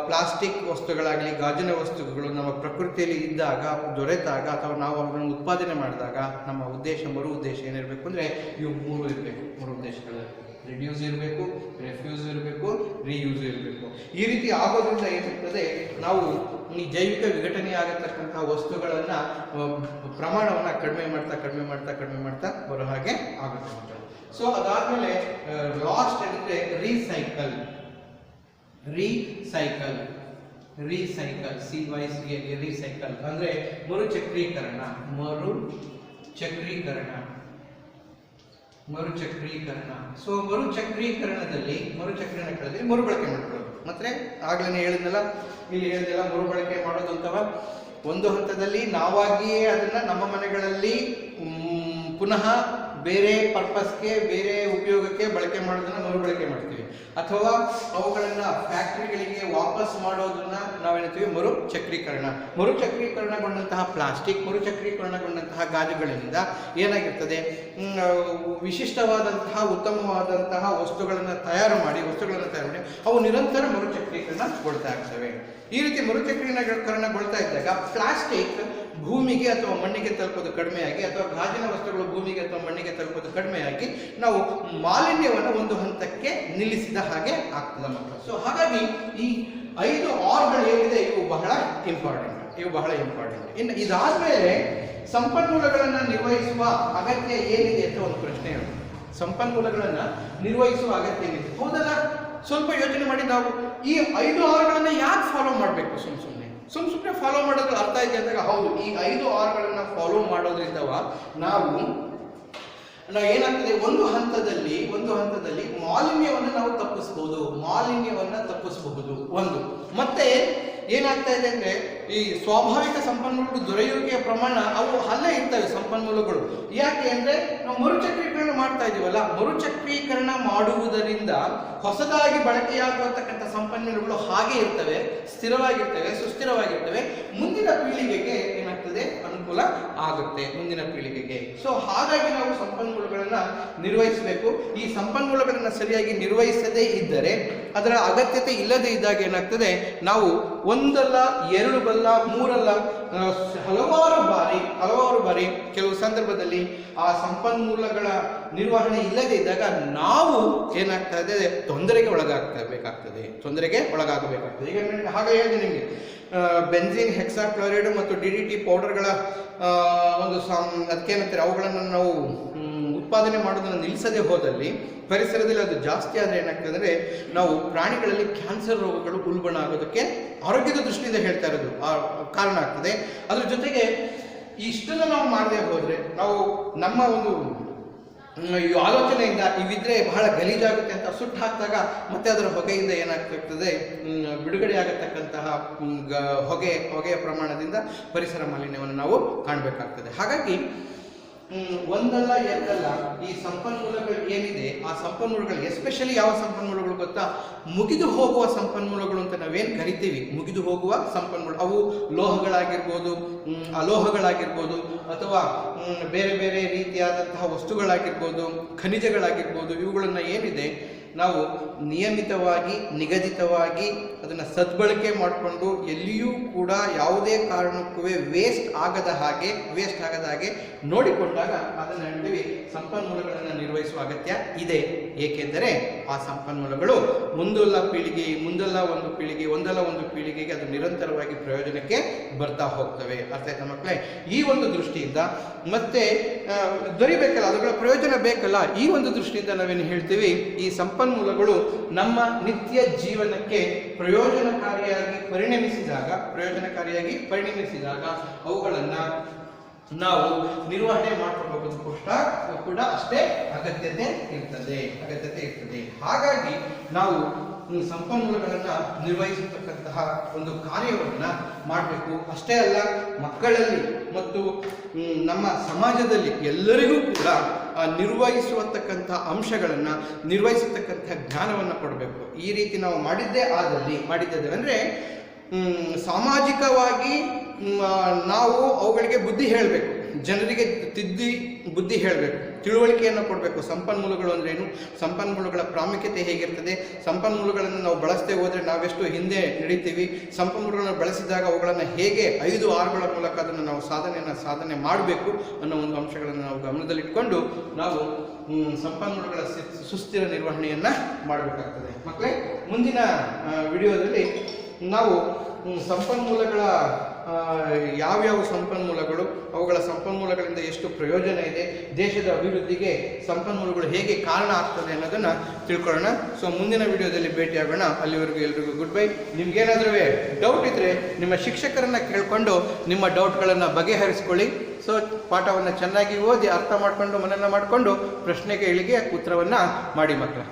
ಪ್ಲಾಸ್ಟಿಕ್ ವಸ್ತುಗಳಾಗಲಿ ಗಾಜಿನ ವಸ್ತುಗಳು ನಮ್ಮ ಪ್ರಕೃತಿಯಲ್ಲಿ ಇದ್ದಾಗ, ದೊರೆತಾಗ ಅಥವಾ ನಾವು ಅವುಗಳನ್ನು ಉತ್ಪಾದನೆ ಮಾಡಿದಾಗ ನಮ್ಮ ಉದ್ದೇಶ, ಮರು ಉದ್ದೇಶ ಏನಿರಬೇಕು ಅಂದರೆ ಇವು ಮೂರು ಇರಬೇಕು. ಮರು ಉದ್ದೇಶಗಳು ರಿಡ್ಯೂಸ್ ಇರಬೇಕು, ರೆಫ್ಯೂಸ್ ಇರಬೇಕು, ರಿಯೂಸ್ ಇರಬೇಕು. ಈ ರೀತಿ ಆಗೋದ್ರಿಂದ ಏನಿರ್ತದೆ, ನಾವು ಈ ಜೈವಿಕ ವಿಘಟನೆ ಆಗತಕ್ಕಂಥ ವಸ್ತುಗಳನ್ನು ಪ್ರಮಾಣವನ್ನು ಕಡಿಮೆ ಮಾಡ್ತಾ ಬರೋ ಹಾಗೆ ಆಗುತ್ತೆ. ಸೊ ಅದಾದಮೇಲೆ ಲಾಸ್ಟ್ ಅಂದರೆ ರೀಸೈಕಲ್. ರೀಸೈಕಲ್ ಅಂದರೆ ಮರುಚಕ್ರೀಕರಣ. ಸೊ ಮರುಚಕ್ರೀಕರಣದಲ್ಲಿ ಮರುಬಳಕೆ ಮಾಡ್ಕೊಳ್ಳೋದು. ಮತ್ತೆ ಆಗ್ಲೇ ಹೇಳಿದ್ನಲ್ಲ, ಮರುಬಳಕೆ ಮಾಡೋದು ಅಂತವ ಒಂದು ಹಂತದಲ್ಲಿ ನಾವಾಗಿಯೇ ಅದನ್ನ ನಮ್ಮ ಮನೆಗಳಲ್ಲಿ ಪುನಃ ಬೇರೆ ಪರ್ಪಸ್ಗೆ, ಬೇರೆ ಉಪಯೋಗಕ್ಕೆ ಬಳಕೆ ಮಾಡೋದನ್ನ ಮರುಬಳಕೆ ಮಾಡ್ತೀವಿ. ಅಥವಾ ಅವುಗಳನ್ನ ಫ್ಯಾಕ್ಟರಿಗಳಿಗೆ ವಾಪಸ್ ಮಾಡೋದನ್ನ ನಾವೇನಂತೀವಿ ಮರುಚಕ್ರೀಕರಣಗೊಂಡಂತಹ ಪ್ಲಾಸ್ಟಿಕ್, ಮರುಚಕ್ರೀಕರಣಗೊಂಡಂತಹ ಗಾಜುಗಳಿಂದ ಏನಾಗಿರ್ತದೆ, ವಿಶಿಷ್ಟವಾದಂತಹ ಉತ್ತಮವಾದಂತಹ ವಸ್ತುಗಳನ್ನು ತಯಾರು ಮಾಡಿ ಅವು ನಿರಂತರ ಮರುಚಕ್ರೀಕರಣಗೊಳ್ತಾ ಇರ್ತವೆ. ಈ ರೀತಿ ಮರುಚಕ್ರೀಕರಣಗೊಳ್ತಾ ಇದ್ದಾಗ ಪ್ಲಾಸ್ಟಿಕ್ ಭೂಮಿಗೆ ಅಥವಾ ಮಣ್ಣಿಗೆ ತಲುಪೋದು ಕಡಿಮೆಯಾಗಿ, ಅಥವಾ ಗಾಜಿನ ವಸ್ತುಗಳು ಭೂಮಿಗೆ ಅಥವಾ ಮಣ್ಣಿಗೆ ತಲುಪೋದು ಕಡಿಮೆಯಾಗಿ ನಾವು ಮಾಲಿನ್ಯವನ್ನು ಒಂದು ಹಂತಕ್ಕೆ ನಿಲ್ಲಿಸಿದ ಹಾಗೆ ಆಗ್ತದೆ ಮಕ್ಕಳು. ಸೊ ಹಾಗಾಗಿ ಈ 5 ಆರ್ಗಳು ಏನಿದೆ ಇವು ಬಹಳ ಇಂಪಾರ್ಟೆಂಟ್. ಇನ್ನು ಇದಾದ್ಮೇಲೆ ಸಂಪನ್ಮೂಲಗಳನ್ನು ನಿರ್ವಹಿಸುವ ಅಗತ್ಯ ಏನಿದೆ ಅಂತ ಒಂದು ಪ್ರಶ್ನೆ ಇದೆ. ಸಂಪನ್ಮೂಲಗಳನ್ನು ನಿರ್ವಹಿಸುವ ಅಗತ್ಯ ಏನಿದೆ? ಹೌದಲ್ಲ, ಸ್ವಲ್ಪ ಯೋಚನೆ ಮಾಡಿ. ನಾವು ಈ 5 ಆರ್ಗಳನ್ನು ಯಾಕೆ ಫಾಲೋ ಮಾಡಬೇಕು? ಸುಮ್ಮನೆ ಫಾಲೋ ಮಾಡೋದು ಅರ್ಥ ಇದೆ ಅಂದಾಗ ಹೌದು, ಈ 5 ಆರ್ಗಳನ್ನು ಫಾಲೋ ಮಾಡೋದ್ರಿಂದ ನಾವು ಏನಾಗ್ತದೆ, ಒಂದು ಹಂತದಲ್ಲಿ ಮಾಲಿನ್ಯವನ್ನು ನಾವು ತಪ್ಪಿಸಬಹುದು. ಒಂದು ಮತ್ತೆ ಏನಾಗ್ತಾ ಇದೆ ಅಂದ್ರೆ, ಈ ಸ್ವಾಭಾವಿಕ ಸಂಪನ್ಮೂಲಗಳು ದೊರೆಯುವಿಕೆಯ ಪ್ರಮಾಣ ಅವು ಅಲ್ಲೇ ಇರ್ತವೆ ಸಂಪನ್ಮೂಲಗಳು. ಯಾಕೆ ಅಂದ್ರೆ ನಾವು ಮರುಚಕ್ರೀಕರಣ ಮಾಡ್ತಾ ಇದೀವಲ್ಲ, ಮರುಚಕ್ರೀಕರಣ ಮಾಡುವುದರಿಂದ ಹೊಸದಾಗಿ ಬಳಕೆಯಾಗುವಂತಕ್ಕಂಥ ಸಂಪನ್ಮೂಲಗಳು ಹಾಗೆ ಇರ್ತವೆ, ಸುಸ್ಥಿರವಾಗಿರ್ತವೆ. ಮುಂದಿನ ಪೀಳಿಗೆಗೆ ಏನಾಗ್ತದೆ, ಅನುಕೂಲ ಆಗುತ್ತೆ ಮುಂದಿನ ಪೀಳಿಗೆಗೆ. ಸೊ ಹಾಗಾಗಿ ನಾವು ಸಂಪನ್ಮೂಲಗಳನ್ನ ನಿರ್ವಹಿಸಬೇಕು. ಈ ಸಂಪನ್ಮೂಲಗಳನ್ನ ಸರಿಯಾಗಿ ನಿರ್ವಹಿಸದೇ ಇದ್ದರೆ, ಅದರ ಅಗತ್ಯತೆ ಇಲ್ಲದೆ ಇದ್ದಾಗ ಏನಾಗ್ತದೆ, ನಾವು ಒಂದಲ್ಲ, 2 ಬಲ್ಲ, 3 ಅಲ್ಲ, ಹಲವಾರು ಬಾರಿ ಕೆಲವು ಸಂದರ್ಭದಲ್ಲಿ ಆ ಸಂಪನ್ಮೂಲಗಳ ನಿರ್ವಹಣೆ ಇಲ್ಲದೆ ಇದ್ದಾಗ ನಾವು ಏನಾಗ್ತಾ ಇದೆ, ತೊಂದರೆಗೆ ಒಳಗಾಗಬೇಕಾಗ್ತದೆ. ಈಗ ಹಾಗೆ ಹೇಳಿದೆ ನಿಮಗೆ, ಬೆಂಜಿನ್, ಹೆಕ್ಸಾಕ್ಲೋರೈಡ್ ಮತ್ತು DDT ಪೌಡರ್ಗಳ ಅದಕ್ಕೇನಂತಾರೆ, ಅವುಗಳನ್ನು ನಾವು ಉತ್ಪಾದನೆ ಮಾಡೋದನ್ನು ನಿಲ್ಲಿಸದೆ ಹೋದಲ್ಲಿ ಪರಿಸರದಲ್ಲಿ ಅದು ಜಾಸ್ತಿ ಆದರೆ ಏನಾಗ್ತದೆ ಅಂದರೆ, ನಾವು ಪ್ರಾಣಿಗಳಲ್ಲಿ ಕ್ಯಾನ್ಸರ್ ರೋಗಗಳು ಉಲ್ಬಣ ಆಗೋದಕ್ಕೆ ಆರೋಗ್ಯದ ದೃಷ್ಟಿಯಿಂದ ಹೇಳ್ತಾ ಇರೋದು ಕಾರಣ ಆಗ್ತದೆ. ಅದ್ರ ಜೊತೆಗೆ ಇಷ್ಟನ್ನು ನಾವು ಮಾಡದೆ ಹೋದರೆ, ನಾವು ನಮ್ಮ ಒಂದು ಆಲೋಚನೆಯಿಂದ ಇವಿದ್ರೆ ಬಹಳ ಗಲೀಜಾಗುತ್ತೆ ಅಂತ ಸುಟ್ಟು ಹಾಕಿದಾಗ ಮತ್ತೆ ಅದರ ಹೊಗೆಯಿಂದ ಏನಾಗ್ತಿರ್ತದೆ, ಬಿಡುಗಡೆ ಆಗತಕ್ಕಂತಹ ಹೊಗೆಯ ಪ್ರಮಾಣದಿಂದ ಪರಿಸರ ಮಾಲಿನ್ಯವನ್ನು ನಾವು ಕಾಣಬೇಕಾಗ್ತದೆ. ಹಾಗಾಗಿ ಒಂದಲ್ಲ ಎರಡಲ್ಲ, ಈ ಸಂಪನ್ಮೂಲಗಳು ಏನಿದೆ ಆ ಸಂಪನ್ಮೂಲಗಳು, ಎಸ್ಪೆಷಲಿ ಯಾವ ಸಂಪನ್ಮೂಲಗಳು ಗೊತ್ತಾ, ಮುಗಿದು ಹೋಗುವ ಸಂಪನ್ಮೂಲಗಳು ಅಂತ ನಾವೇನು ಕರಿತೀವಿ, ಮುಗಿದು ಹೋಗುವ ಸಂಪನ್ಮೂಲ, ಅವು ಲೋಹಗಳಾಗಿರ್ಬೋದು, ಅಲೋಹಗಳಾಗಿರ್ಬೋದು, ಅಥವಾ ಬೇರೆ ಬೇರೆ ರೀತಿಯಾದಂತಹ ವಸ್ತುಗಳಾಗಿರ್ಬೋದು, ಖನಿಜಗಳಾಗಿರ್ಬೋದು, ಇವುಗಳನ್ನು ಏನಿದೆ ನಾವು ನಿಯಮಿತವಾಗಿ, ನಿಗದಿತವಾಗಿ ಅದನ್ನು ಸದ್ಬಳಕೆ ಮಾಡಿಕೊಂಡು ಎಲ್ಲಿಯೂ ಕೂಡ ಯಾವುದೇ ಕಾರಣಕ್ಕೂ ವೇಸ್ಟ್ ಆಗದ ಹಾಗೆ ನೋಡಿಕೊಂಡಾಗ ಅದನ್ನು ಹೇಳ್ತೀವಿ ಸಂಪನ್ಮೂಲಗಳನ್ನು ನಿರ್ವಹಿಸುವ ಅಗತ್ಯ ಇದೆ. ಏಕೆಂದರೆ ಆ ಸಂಪನ್ಮೂಲಗಳು ಒಂದಲ್ಲ ಒಂದು ಪೀಳಿಗೆಗೆ ಅದು ನಿರಂತರವಾಗಿ ಪ್ರಯೋಜನಕ್ಕೆ ಬರ್ತಾ ಹೋಗ್ತವೆ. ಅರ್ಥ ಆಯ್ತಾ ಮಕ್ಕಳೇ? ಈ ಒಂದು ದೃಷ್ಟಿಯಿಂದ ಮತ್ತೆ ದೊರಿಬೇಕಲ್ಲ, ಅವುಗಳ ಪ್ರಯೋಜನ ಬೇಕಲ್ಲ, ಈ ಒಂದು ದೃಷ್ಟಿಯಿಂದ ನಾವೇನು ಹೇಳ್ತೀವಿ, ಈ ಸಂಪನ್ಮೂಲಗಳು ನಮ್ಮ ನಿತ್ಯ ಜೀವನಕ್ಕೆ ಪ್ರಯೋಜನಕಾರಿಯಾಗಿ ಪರಿಣಮಿಸಿದಾಗ ಅವುಗಳನ್ನು ನಾವು ನಿರ್ವಹಣೆ ಮಾಡಿಕೊಳ್ಳೋದು ಕೂಡ ಅಷ್ಟೇ ಅಗತ್ಯತೆ ಇರ್ತದೆ. ಹಾಗಾಗಿ ನಾವು ಸಂಪನ್ಮೂಲಗಳನ್ನು ನಿರ್ವಹಿಸತಕ್ಕಂತಹ ಒಂದು ಕಾರ್ಯವನ್ನು ಮಾಡಬೇಕು. ಅಷ್ಟೇ ಅಲ್ಲ, ಮಕ್ಕಳಲ್ಲಿ ಮತ್ತು ನಮ್ಮ ಸಮಾಜದಲ್ಲಿ ಎಲ್ಲರಿಗೂ ಕೂಡ ನಿರ್ವಹಿಸುವತಕ್ಕಂಥ ಅಂಶಗಳನ್ನು, ನಿರ್ವಹಿಸತಕ್ಕಂಥ ಜ್ಞಾನವನ್ನು ಕೊಡಬೇಕು. ಈ ರೀತಿ ನಾವು ಮಾಡಿದ್ದೇವೆ ಅಂದರೆ ಸಾಮಾಜಿಕವಾಗಿ ನಾವು ಅವುಗಳಿಗೆ ಬುದ್ಧಿ ಹೇಳಬೇಕು, ಜನರಿಗೆ ತಿದ್ದಿ ಬುದ್ಧಿ ಹೇಳಬೇಕು, ತಿಳುವಳಿಕೆಯನ್ನು ಕೊಡಬೇಕು. ಸಂಪನ್ಮೂಲಗಳು ಅಂದ್ರೇನು, ಸಂಪನ್ಮೂಲಗಳ ಪ್ರಾಮುಖ್ಯತೆ ಹೇಗಿರ್ತದೆ, ಸಂಪನ್ಮೂಲಗಳನ್ನು ನಾವು ಬಳಸದೆ ಹೋದರೆ ನಾವೆಷ್ಟು ಹಿಂದೆ ನಡೀತೀವಿ, ಸಂಪನ್ಮೂಲಗಳನ್ನು ಬಳಸಿದಾಗ ಅವುಗಳನ್ನು ಹೇಗೆ 5 ಆರ್ಗಳ ಮೂಲಕ ಅದನ್ನು ನಾವು ಸಾಧನೆ ಮಾಡಬೇಕು ಅನ್ನೋ ಒಂದು ಅಂಶಗಳನ್ನು ನಾವು ಗಮನದಲ್ಲಿಟ್ಕೊಂಡು ನಾವು ಸಂಪನ್ಮೂಲಗಳ ಸುಸ್ಥಿರ ನಿರ್ವಹಣೆಯನ್ನು ಮಾಡಬೇಕಾಗ್ತದೆ. ಮಕ್ಕಳೇ, ಮುಂದಿನ ವಿಡಿಯೋದಲ್ಲಿ ನಾವು ಸಂಪನ್ಮೂಲಗಳ ಯಾವ್ಯಾವ ಸಂಪನ್ಮೂಲಗಳು, ಅವುಗಳ ಸಂಪನ್ಮೂಲಗಳಿಂದ ಎಷ್ಟು ಪ್ರಯೋಜನ ಇದೆ, ದೇಶದ ಅಭಿವೃದ್ಧಿಗೆ ಸಂಪನ್ಮೂಲಗಳು ಹೇಗೆ ಕಾರಣ ಆಗ್ತದೆ ಅನ್ನೋದನ್ನು ತಿಳ್ಕೊಳ್ಳೋಣ. ಸೊ ಮುಂದಿನ ವಿಡಿಯೋದಲ್ಲಿ ಭೇಟಿಯಾಗೋಣ. ಅಲ್ಲಿವರೆಗೂ ಎಲ್ರಿಗೂ ಗುಡ್ ಬೈ. ನಿಮ್ಗೇನಾದ್ರೂ ಡೌಟ್ ಇದ್ದರೆ ನಿಮ್ಮ ಶಿಕ್ಷಕರನ್ನು ಕೇಳಿಕೊಂಡು ನಿಮ್ಮ ಡೌಟ್ಗಳನ್ನು ಬಗೆಹರಿಸ್ಕೊಳ್ಳಿ. ಸೊ ಪಾಠವನ್ನು ಚೆನ್ನಾಗಿ ಓದಿ ಅರ್ಥ ಮಾಡಿಕೊಂಡು ಮನನ ಮಾಡಿಕೊಂಡು ಪ್ರಶ್ನೆಗಳಿಗೆ ಉತ್ತರವನ್ನು ಮಾಡಿ ಮಕ್ಕಳು.